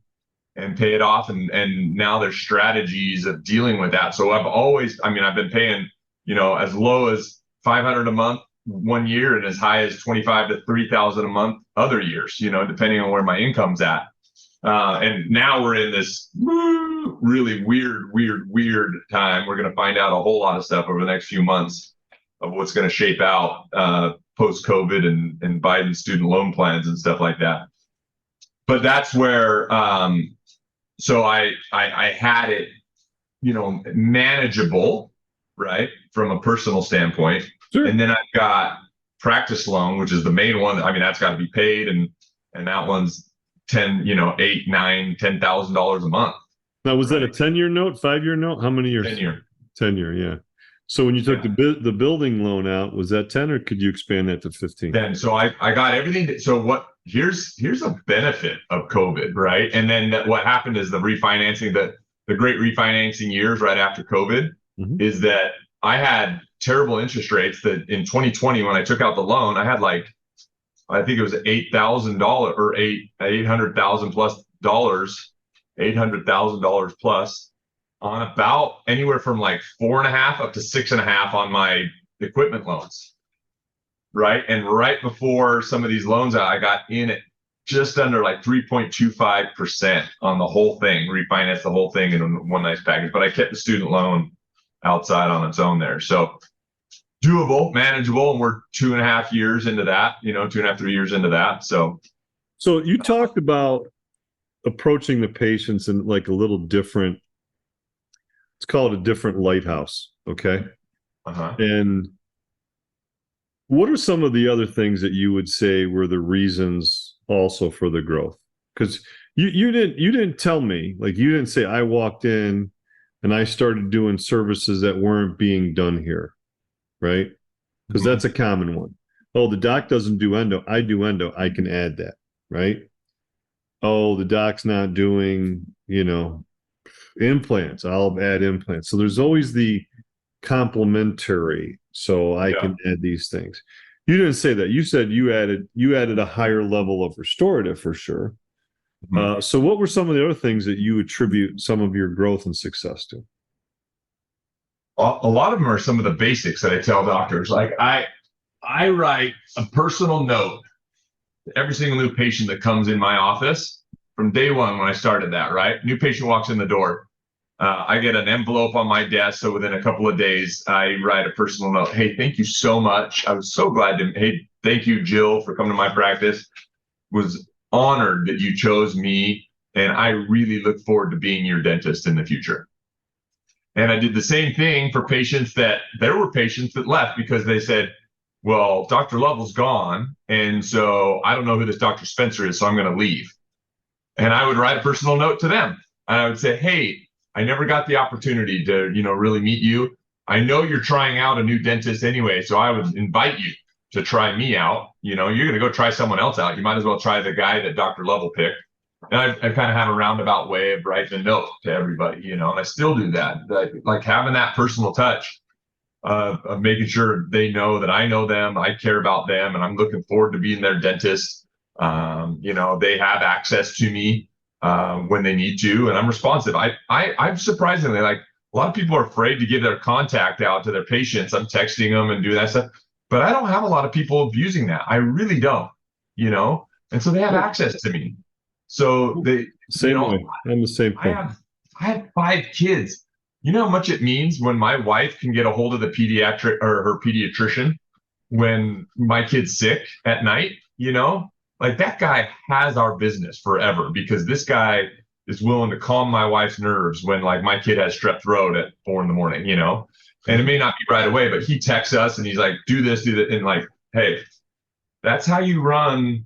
and pay it off. And now there's strategies of dealing with that. So I've been paying, as low as $500 a month one year and as high as $25,000 to $3,000 a month other years, depending on where my income's at. And now we're in this really weird time. We're going to find out a whole lot of stuff over the next few months of what's going to shape out post-COVID and Biden student loan plans and stuff like that. But that's where, so I had it, manageable, right, from a personal standpoint. Sure. And then I've got practice loan, which is the main one. I mean, that's got to be paid, and that one's $8,000, $9,000, $10,000 a month. Now, was that a 10-year note, 5-year note? How many years? 10-year. 10-year, yeah. So when you took the building loan out, was that 10, or could you expand that to 15? 10. So I got everything. So here's a benefit of COVID, right? And then what happened is the refinancing, the great refinancing years right after COVID, is that I had terrible interest rates. That in 2020, when I took out the loan, I had I think it was $8,000 or $800,000 plus dollars, $800,000 plus on about anywhere from 4.5 up to 6.5 on my equipment loans. Right. And right before some of these loans, I got in at just under 3.25% on the whole thing, refinanced the whole thing in one nice package. But I kept the student loan outside on its own there. So doable, manageable. And we're 2.5 years into that, 2.5, 3 years into that. So you talked about approaching the patients in a little different, let's call it a different lighthouse. Okay. And what are some of the other things that you would say were the reasons also for the growth? Because you didn't tell me, you didn't say I walked in and I started doing services that weren't being done here, right? Because that's a common one. Oh, the doc doesn't do endo. I do endo. I can add that, right? Oh, the doc's not doing, implants. I'll add implants. So there's always the complementary. So I can add these things. You didn't say that. You said you added a higher level of restorative for sure. So what were some of the other things that you attribute some of your growth and success to? A lot of them are some of the basics that I tell doctors. I write a personal note to every single new patient that comes in my office from day one when I started that, right? New patient walks in the door. I get an envelope on my desk. So within a couple of days, I write a personal note. Hey, thank you so much. I was so glad to, hey, thank you, Jill, for coming to my practice. Was honored that you chose me. And I really look forward to being your dentist in the future. And I did the same thing for patients there were patients that left because they said, well, Dr. Lovell's gone. And so I don't know who this Dr. Spencer is, so I'm going to leave. And I would write a personal note to them. And I would say, hey, I never got the opportunity to, really meet you. I know you're trying out a new dentist anyway, so I would invite you to try me out. You're going to go try someone else out. You might as well try the guy that Dr. Lovell picked. And I kind of have a roundabout way of writing a note to everybody, and I still do that. Like having that personal touch of making sure they know that I know them, I care about them, and I'm looking forward to being their dentist. They have access to me when they need to, and I'm responsive. I'm surprisingly, a lot of people are afraid to give their contact out to their patients. I'm texting them and doing that stuff, but I don't have a lot of people abusing that. I really don't, and so they have access to me. So they same way. I'm the same thing. I have 5 kids. You know how much it means when my wife can get a hold of the pediatric or her pediatrician when my kid's sick at night, that guy has our business forever because this guy is willing to calm my wife's nerves when my kid has strep throat at 4 a.m, and it may not be right away, but he texts us and he's like, do this, do that. And hey, that's how you run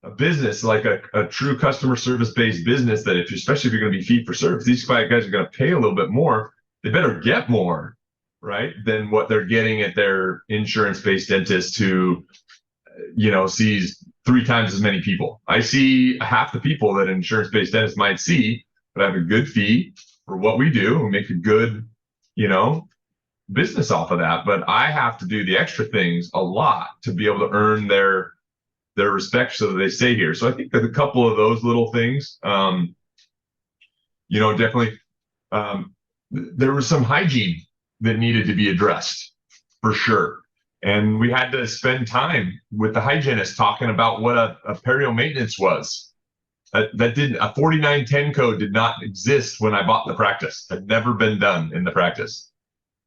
a business, a true customer service based business that especially if you're going to be fee for service, these 5 guys are going to pay a little bit more they better get more, right, than what they're getting at their insurance-based dentist who, sees 3 times as many people. I see half the people that an insurance-based dentist might see, but I have a good fee for what we do and make a good, business off of that. But I have to do the extra things a lot to be able to earn their respect so that they stay here. So I think that a couple of those little things, definitely, there was some hygiene that needed to be addressed for sure. And we had to spend time with the hygienist talking about what a perio maintenance was. That didn't, a 4910 code did not exist when I bought the practice. Had never been done in the practice,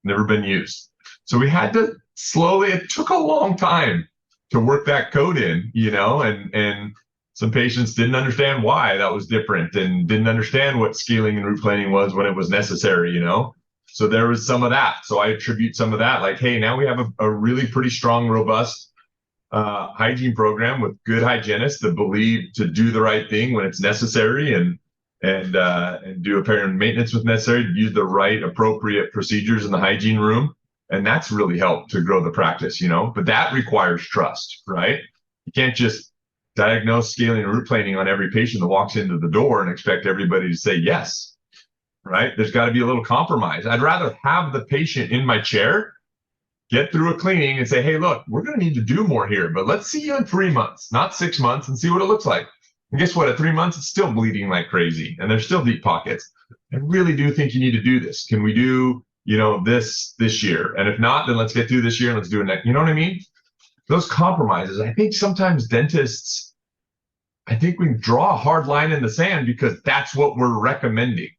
never been used. So we had to slowly, it took a long time to work that code in, and some patients didn't understand why that was different and didn't understand what scaling and root planing was when it was necessary, So there was some of that. So I attribute some of that, like, hey, now we have a really pretty strong, robust hygiene program with good hygienists that believe to do the right thing when it's necessary and do a perio maintenance when necessary, to use the right appropriate procedures in the hygiene room. And that's really helped to grow the practice, but that requires trust, right? You can't just diagnose scaling and root planing on every patient that walks into the door and expect everybody to say yes, right? There's got to be a little compromise. I'd rather have the patient in my chair, get through a cleaning and say, hey, look, we're going to need to do more here, but let's see you in 3 months, not 6 months, and see what it looks like. And guess what? At 3 months, it's still bleeding like crazy and there's still deep pockets. I really do think you need to do this. Can we do, this year? And if not, then let's get through this year and let's do it next. You know what I mean? Those compromises. I think sometimes dentists, we draw a hard line in the sand because that's what we're recommending.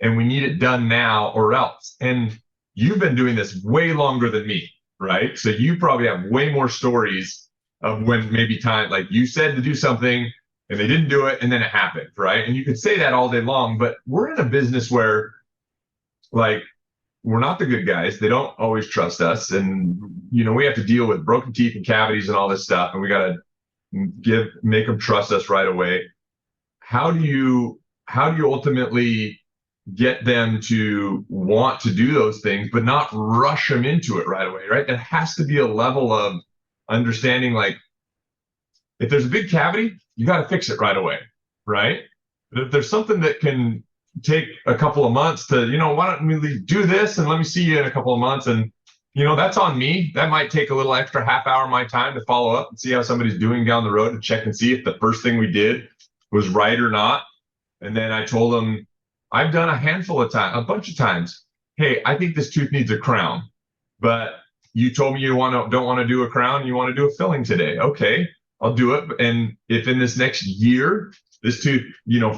And we need it done now or else. And you've been doing this way longer than me, right? So you probably have way more stories of when maybe time, like you said to do something and they didn't do it and then it happened, right? And you could say that all day long, but we're in a business where, like, we're not the good guys. They don't always trust us. And, we have to deal with broken teeth and cavities and all this stuff. And we got to make them trust us right away. How do you ultimately get them to want to do those things, but not rush them into it right away, right? There has to be a level of understanding, like, if there's a big cavity, you got to fix it right away, right? But if there's something that can take a couple of months to, why don't we do this and let me see you in a couple of months, and that's on me. That might take a little extra half hour of my time to follow up and see how somebody's doing down the road, to check and see if the first thing we did was right or not. And then I told them, I've done a bunch of times, hey, I think this tooth needs a crown, but you told me you don't want to do a crown, you want to do a filling today. Okay, I'll do it. And if in this next year this tooth,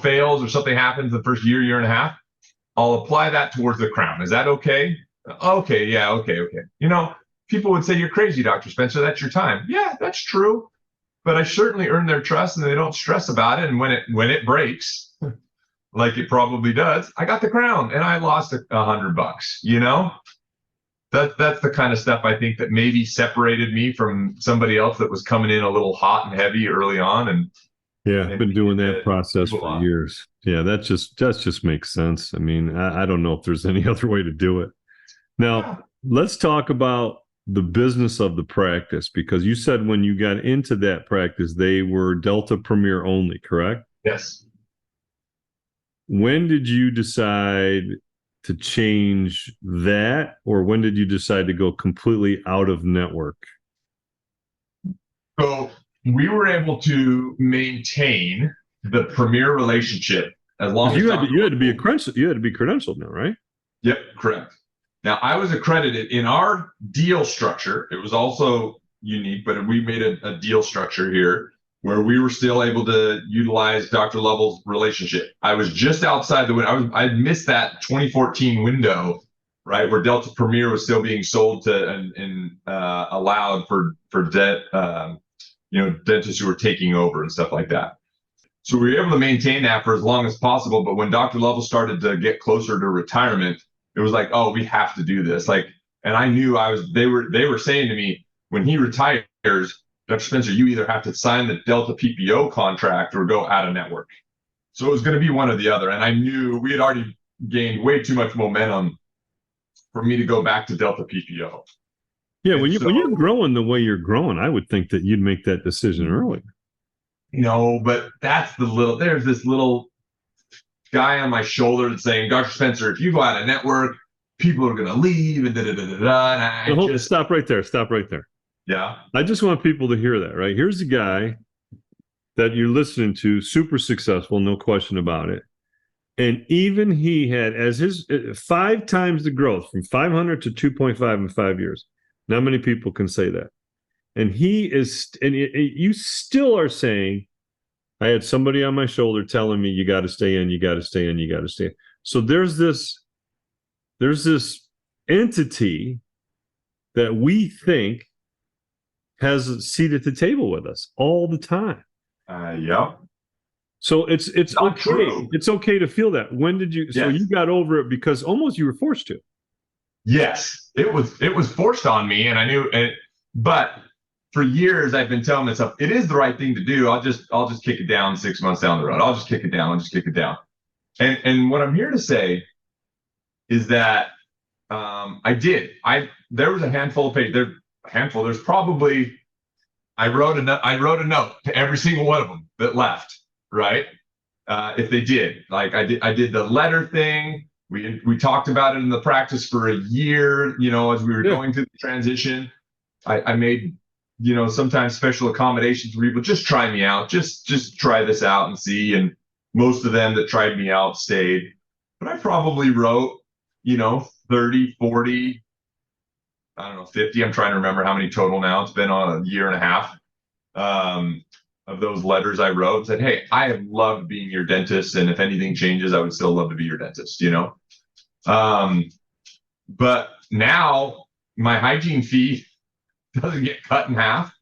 fails or something happens the first year and a half, I'll apply that towards the crown. Is that okay? Okay, yeah, okay. People would say, you're crazy, Dr. Spencer, that's your time. Yeah, that's true. But I certainly earned their trust and they don't stress about it. And when it breaks, like it probably does, I got the crown and I lost $100, That's the kind of stuff I think that maybe separated me from somebody else that was coming in a little hot and heavy early on. And yeah, I've been doing that process for years. Yeah, that just makes sense. I mean, I don't know if there's any other way to do it. Now, let's talk about the business of the practice, because you said when you got into that practice, they were Delta Premier only, correct? Yes. When did you decide to change that, or when did you decide to go completely out of network? So we were able to maintain the Premier relationship as long as you had to be credentialed now, right? Yep, correct. Now I was accredited in our deal structure. It was also unique, but we made a deal structure here where we were still able to utilize Dr. Lovell's relationship. I was just outside the window. I missed that 2014 window, right, where Delta Premier was still being sold to and allowed for dentists who were taking over and stuff like that. So we were able to maintain that for as long as possible. But when Dr. Lovell started to get closer to retirement, it was like, oh, we have to do this. Like, and I knew they were saying to me, when he retires, Dr. Spencer, you either have to sign the Delta PPO contract or go out of network. So it was going to be one or the other. And I knew we had already gained way too much momentum for me to go back to Delta PPO. Yeah, And when you're growing the way you're growing, I would think that you'd make that decision early. No, but there's this little guy on my shoulder that's saying, Dr. Spencer, if you go out of network, people are going to leave and da da da da da. And I just stop right there. Stop right there. Yeah. I just want people to hear that, right? Here's a guy that you're listening to, super successful, no question about it. And even he had as his 5 times the growth from 500 to 2.5 in 5 years. Not many people can say that. And he is, and you still are saying, I had somebody on my shoulder telling me, you got to stay in, you got to stay in, you got to stay in. So there's this entity that we think has a seat at the table with us all the time. Yep. So it's Not okay. true. It's okay to feel that. When did you? So you got over it because almost you were forced to. Yes, it was forced on me, and I knew it. But for years, I've been telling myself it is the right thing to do. I'll just kick it down 6 months down the road. I'll just kick it down. I'll just kick it down. And what I'm here to say is that I did. There was a handful of pages. There's probably I wrote a note to every single one of them that left. Right? If they did, like I did the letter thing. We talked about it in the practice for a year, as we were going through the transition. I made, sometimes special accommodations for people. Just try me out. Just try this out and see. And most of them that tried me out stayed. But I probably wrote, 30, 40, I don't know, 50. I'm trying to remember how many total now. It's been a year and a half. Of those letters I wrote and said, hey, I have loved being your dentist. And if anything changes, I would still love to be your dentist, But now my hygiene fee doesn't get cut in half,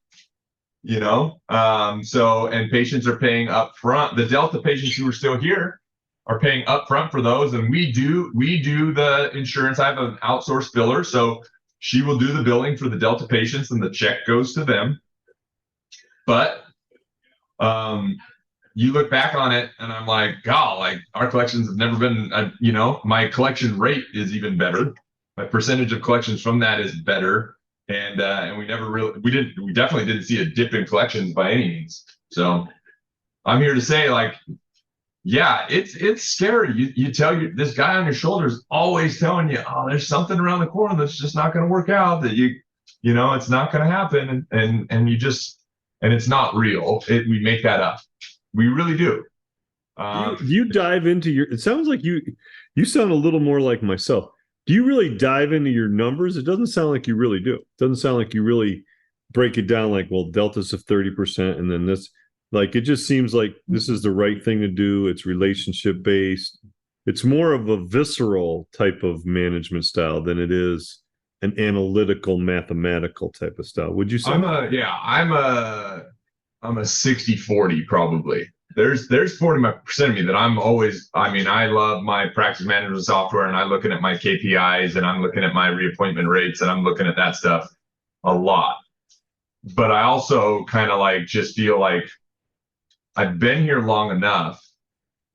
and patients are paying up front. The Delta patients who are still here are paying up front for those. And we do the insurance. I have an outsourced biller. So she will do the billing for the Delta patients and the check goes to them. But you look back on it and I'm like, God, like our collections have never been, my collection rate is even better. My percentage of collections from that is better. And we definitely didn't see a dip in collections by any means. So I'm here to say, like, yeah, it's scary. You tell this guy on your shoulder is always telling you, oh, there's something around the corner that's just not going to work out, that it's not going to happen. And you just, and it's not real. We make that up. We really do. You dive into it sounds like you sound a little more like myself. Do you really dive into your numbers? It doesn't sound like you really do. It doesn't sound like you really break it down like, well, deltas of 30% and then this. Like, it just seems like this is the right thing to do. It's relationship based. It's more of a visceral type of management style than it is an analytical, mathematical type of style. Would you say? I'm a 60-40 probably. There's 40% of me that I love my practice management software and I'm looking at my KPIs and I'm looking at my reappointment rates and I'm looking at that stuff a lot. But I also kind of like just feel like I've been here long enough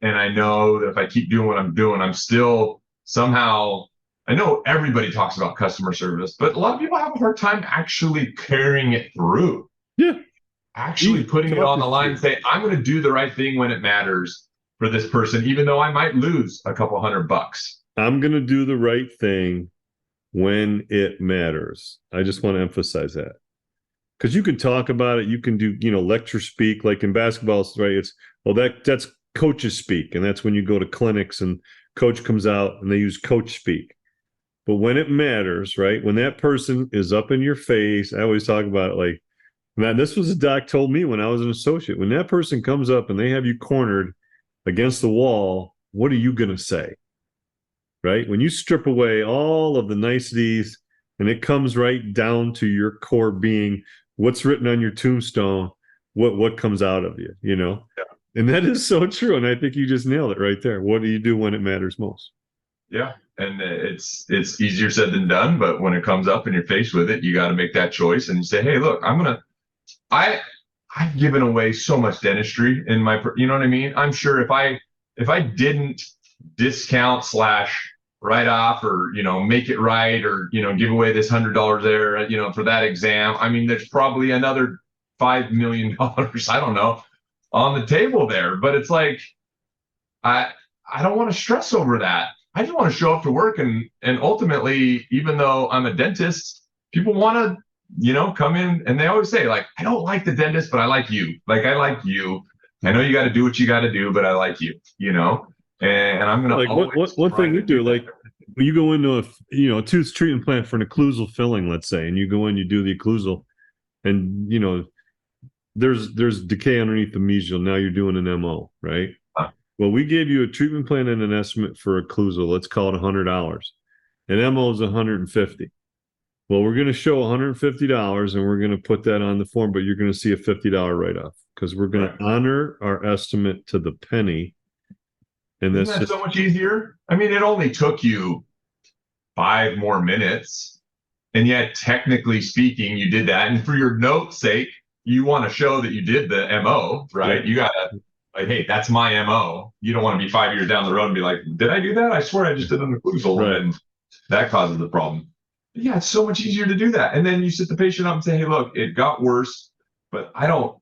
and I know that if I keep doing what I'm doing, I'm still somehow, I know everybody talks about customer service, but a lot of people have a hard time actually carrying it through. Yeah. Actually putting it on the line and say, I'm going to do the right thing when it matters for this person, even though I might lose a couple $100. I'm going to do the right thing when it matters. I just want to emphasize that. Because you can talk about it, you can do, lecture speak, like in basketball, right? That's coaches speak. And that's when you go to clinics and coach comes out and they use coach speak. But when it matters, right? When that person is up in your face, I always talk about it like, man, this was a doc told me when I was an associate. When that person comes up and they have you cornered against the wall, what are you going to say? Right? When you strip away all of the niceties and it comes right down to your core being, what's written on your tombstone, what comes out of you, Yeah. And that is so true. And I think you just nailed it right there. What do you do when it matters most? Yeah. And it's easier said than done, but when it comes up and you're faced with it, you got to make that choice and you say, hey, look, I've given away so much dentistry in my, you know what I mean? I'm sure if I didn't discount write off or, make it right, or, give away this $100 there, for that exam. I mean, there's probably another $5 million, I don't know, on the table there. But it's like, I don't want to stress over that. I just want to show up to work, and ultimately, even though I'm a dentist, people want to, come in, and they always say, like, I don't like the dentist, but I like you. Like, I like you. I know you got to do what you got to do, but I like you, and I'm going to like one thing we do, like when you go into a tooth treatment plan for an occlusal filling, let's say, and you go in, you do the occlusal, and there's decay underneath the mesial. Now you're doing an MO, right? Well, we gave you a treatment plan and an estimate for occlusal. Let's call it $100. And MO is $150. Well, we're going to show $150 and we're going to put that on the form, but you're going to see a $50 write-off because we're going to honor our estimate to the penny. And Isn't that so much easier? I mean, it only took you 5 more minutes, and yet technically speaking, you did that. And for your note's sake, you want to show that you did the MO, right? Yeah. You got to, like, hey, that's my MO. You don't want to be 5 years down the road and be like, did I do that? I swear I just did an occlusal, right. And that causes the problem. But yeah, it's so much easier to do that. And then you sit the patient up and say, hey, look, it got worse, but I don't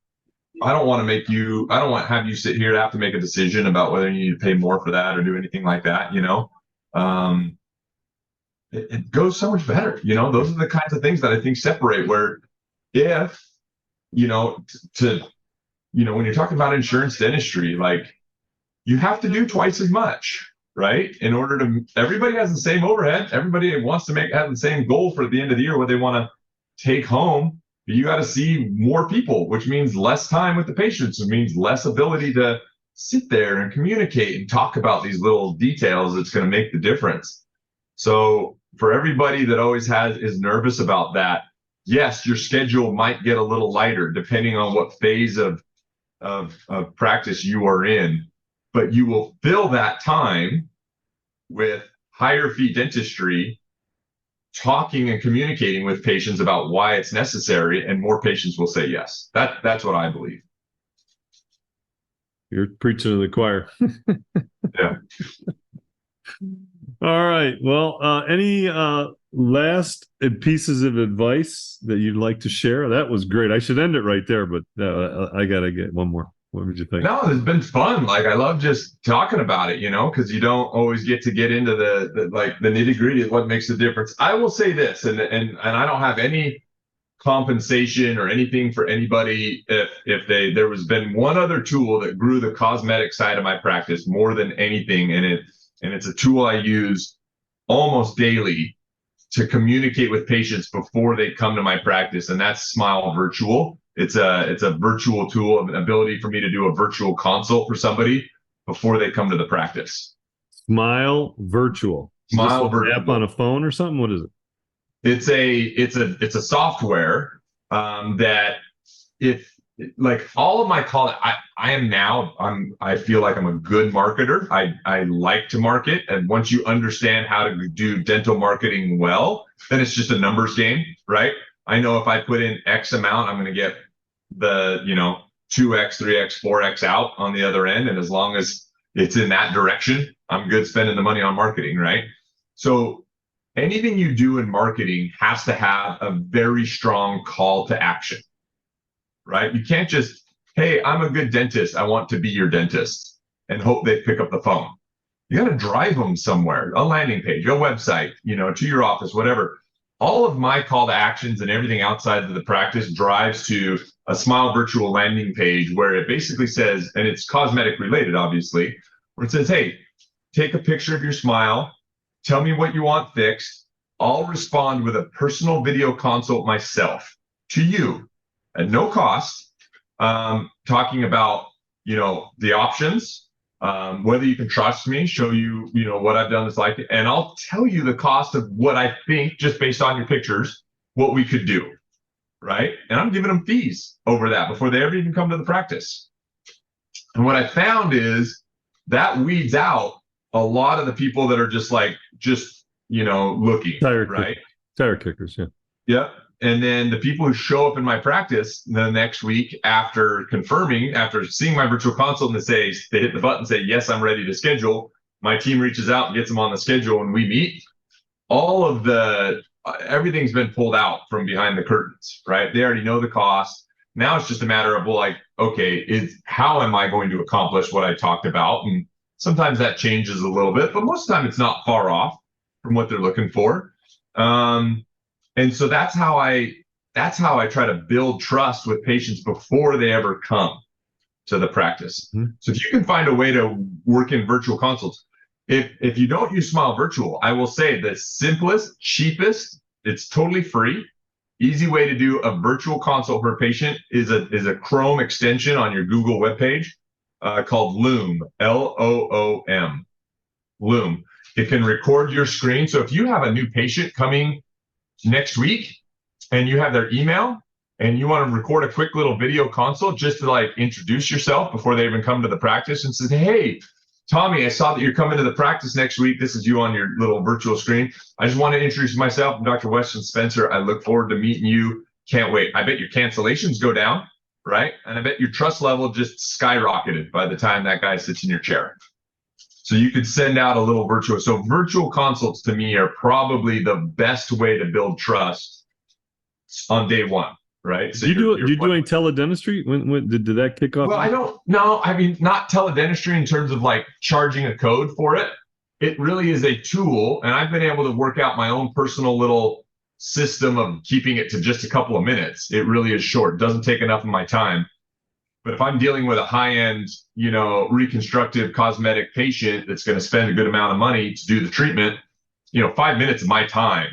want to have you sit here to have to make a decision about whether you need to pay more for that or do anything like that. It goes so much better. Those are the kinds of things that I think separate, where if, when you're talking about insurance dentistry, like, you have to do twice as much, right? In order to, everybody has the same overhead. Everybody wants to have the same goal for the end of the year, what they want to take home. But you got to see more people, which means less time with the patients. It means less ability to sit there and communicate and talk about these little details that's going to make the difference. So for everybody that always is nervous about that, yes, your schedule might get a little lighter depending on what phase of practice you are in, but you will fill that time with higher fee dentistry, talking and communicating with patients about why it's necessary, and more patients will say yes. That's what I believe. You're preaching to the choir. Yeah. All right. Well, any last pieces of advice that you'd like to share? That was great. I should end it right there, but I got to get one more. What would you think? No, it's been fun. Like, I love just talking about it, because you don't always get into the nitty gritty of what makes the difference. I will say this, and I don't have any compensation or anything for anybody if there was been one other tool that grew the cosmetic side of my practice more than anything, and it's a tool I use almost daily to communicate with patients before they come to my practice, and that's Smile Virtual. It's a virtual tool, an ability for me to do a virtual consult for somebody before they come to the practice. Smile Virtual. Smile Virtual. App on a phone or something? What is it? It's a software that, if, like, all of my I feel like I'm a good marketer. I like to market, and once you understand how to do dental marketing well, then it's just a numbers game, right? I know if I put in X amount, I'm going to get the 2x, 3x, 4x out on the other end, and as long as it's in that direction, I'm good spending the money on marketing, right? So anything you do in marketing has to have a very strong call to action, right? You can't just, hey, I'm a good dentist, I want to be your dentist, and hope they pick up the phone. You got to drive them somewhere, a landing page, a website, to your office, whatever. All of my call to actions and everything outside of the practice drives to a Smile Virtual landing page, where it basically says, and it's cosmetic related, obviously, where it says, hey, take a picture of your smile, tell me what you want fixed. I'll respond with a personal video consult myself to you at no cost, talking about, the options, whether you can trust me, show you, what I've done that's like it, and I'll tell you the cost of what I think, just based on your pictures, what we could do, right? And I'm giving them fees over that before they ever even come to the practice. And what I found is that weeds out a lot of the people that are just looking, right? Tire kickers, yeah. Yep. And then the people who show up in my practice the next week after seeing my virtual consult, and they hit the button and say, yes, I'm ready to schedule. my team reaches out and gets them on the schedule and we meet, all of everything's been pulled out from behind the curtains, right? They already know the cost. Now it's just a matter of, well, like, okay, how am I going to accomplish what I talked about? And sometimes that changes a little bit, but most of the time it's not far off from what they're looking for. And so that's how I try to build trust with patients before they ever come to the practice. Mm-hmm. So if you can find a way to work in virtual consults, if you don't use Smile Virtual, I will say the simplest, cheapest, it's totally free, easy way to do a virtual consult for a patient is a Chrome extension on your Google webpage called Loom, Loom. Loom. It can record your screen. So if you have a new patient coming next week and you have their email and you want to record a quick little video consult just to like introduce yourself before they even come to the practice and say, hey, Tommy, I saw that you're coming to the practice next week. This is you on your little virtual screen. I just want to introduce myself. I'm Dr. Weston Spencer. I look forward to meeting you. Can't wait. I bet your cancellations go down, right? And I bet your trust level just skyrocketed by the time that guy sits in your chair. So you could send out a little virtual. So virtual consults to me are probably the best way to build trust on day one. Right. So do you do any teledentistry? When did that kick off? Well, I don't know. I mean, not teledentistry in terms of like charging a code for it. It really is a tool. And I've been able to work out my own personal little system of keeping it to just a couple of minutes. It really is short. It doesn't take enough of my time. But if I'm dealing with a high-end, reconstructive cosmetic patient that's going to spend a good amount of money to do the treatment, 5 minutes of my time,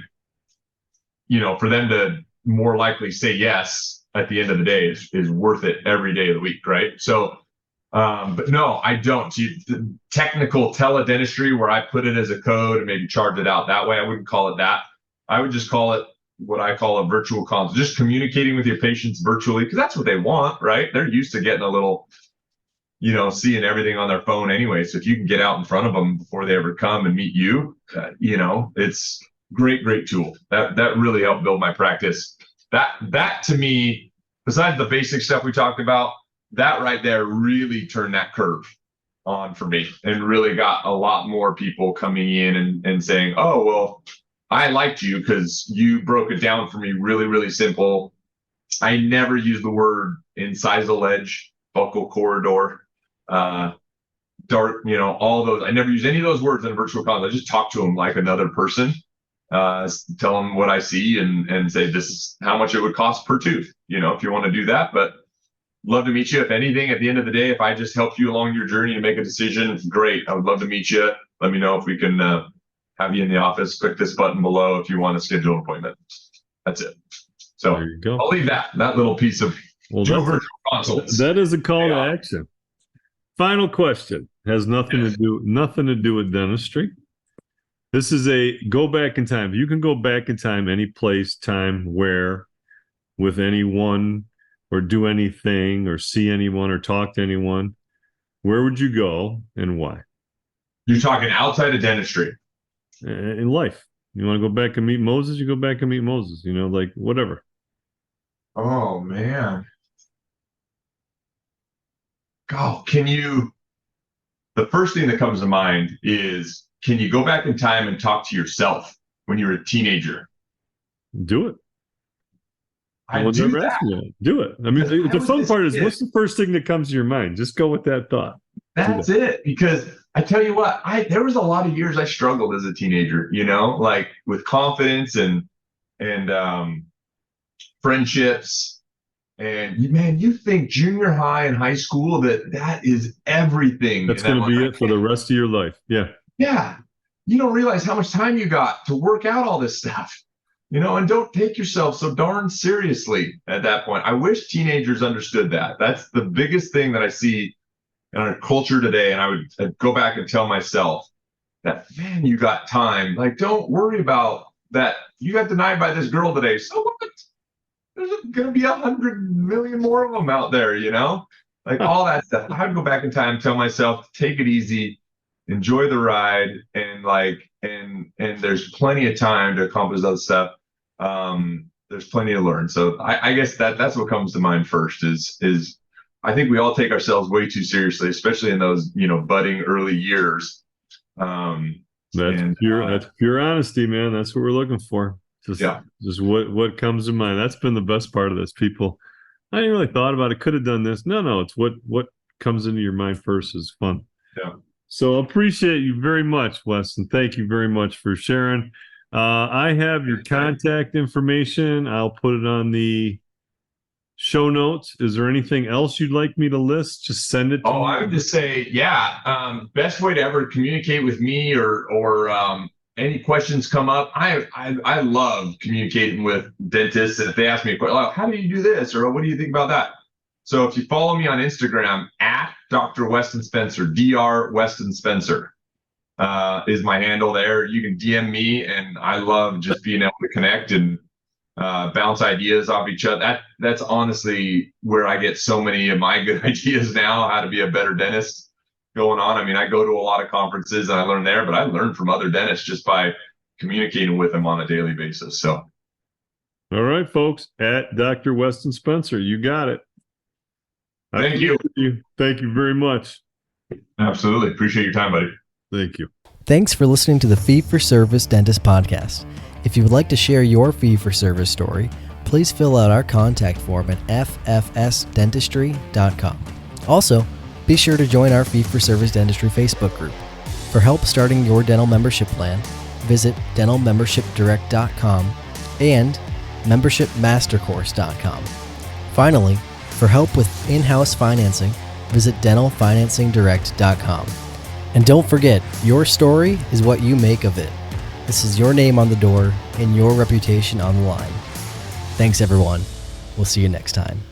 for them to more likely say yes at the end of the day is worth it every day of the week, right? So, but no, I don't. The technical teledentistry where I put it as a code and maybe charge it out that way, I wouldn't call it that. I would just call it what I call a virtual consult, just communicating with your patients virtually, because that's what they want, right? They're used to getting a little, seeing everything on their phone anyway. So if you can get out in front of them before they ever come and meet you, it's great tool. That really helped build my practice. That to me, besides the basic stuff we talked about, that right there really turned that curve on for me and really got a lot more people coming in and saying, oh, well, I liked you because you broke it down for me really, really simple. I never use the word incisal edge, buccal corridor, dark, all those. I never use any of those words in a virtual consult. I just talk to them like another person. Tell them what I see and say, this is how much it would cost per tooth, if you want to do that. But love to meet you. If anything, at the end of the day, if I just help you along your journey to make a decision, great. I would love to meet you. Let me know if we can have you in the office. Click this button below if you want to schedule an appointment. That's it. So there you go. I'll leave that little piece of virtual consults. That is a call to action. Final question. Has nothing to do with dentistry. This is a go back in time. You can go back in time, any place, time, where, with anyone, or do anything, or see anyone, or talk to anyone. Where would you go and why? You're talking outside of dentistry. In life. You want to go back and meet Moses? You go back and meet Moses, like whatever. Oh, man. God, the first thing that comes to mind is, can you go back in time and talk to yourself when you were a teenager? Do it. I do that. Do it. I mean, the fun part is, what's the first thing that comes to your mind? Just go with that thought. That's it. Because I tell you what, there was a lot of years I struggled as a teenager, like with confidence and friendships. And man, you think junior high and high school that is everything. That's going to be it for the rest of your life. Yeah. Yeah. You don't realize how much time you got to work out all this stuff, and don't take yourself so darn seriously at that point. I wish teenagers understood that. That's the biggest thing that I see in our culture today. And I'd go back and tell myself that, man, you got time. Like, don't worry about that. You got denied by this girl today. So what? There's going to be 100 million more of them out there, like all that stuff. I'd go back in time, tell myself, take it easy, enjoy the ride, and there's plenty of time to accomplish other stuff. There's plenty to learn. So I guess that's what comes to mind first is I think we all take ourselves way too seriously, especially in those, budding early years. That's and, pure. That's pure honesty, man. That's what we're looking for. Just what comes to mind. That's been the best part of this. People, I ain't really thought about it. Could have done this. No. It's what comes into your mind first is fun. Yeah. So appreciate you very much, Weston. Thank you very much for sharing. I have your contact information. I'll put it on the show notes. Is there anything else you'd like me to list? Just send it to me. I would just say, best way to ever communicate with me or any questions come up. I love communicating with dentists. And if they ask me a question, like, how do you do this? Or what do you think about that? So if you follow me on Instagram at Dr. Weston Spencer, Dr. Weston Spencer is my handle there. You can DM me, and I love just being able to connect and bounce ideas off each other. That's honestly where I get so many of my good ideas now, how to be a better dentist going on. I mean, I go to a lot of conferences and I learn there, but I learn from other dentists just by communicating with them on a daily basis. So, all right, folks, at Dr. Weston Spencer, you got it. Thank you. Thank you very much. Absolutely. Appreciate your time, buddy. Thank you. Thanks for listening to the Fee-for-Service Dentist Podcast. If you would like to share your fee-for-service story, please fill out our contact form at ffsdentistry.com. Also, be sure to join our Fee-for-Service Dentistry Facebook group. For help starting your dental membership plan, visit dentalmembershipdirect.com and membershipmastercourse.com. Finally, for help with in-house financing, visit dentalfinancingdirect.com. And don't forget, your story is what you make of it. This is your name on the door and your reputation on the line. Thanks, everyone. We'll see you next time.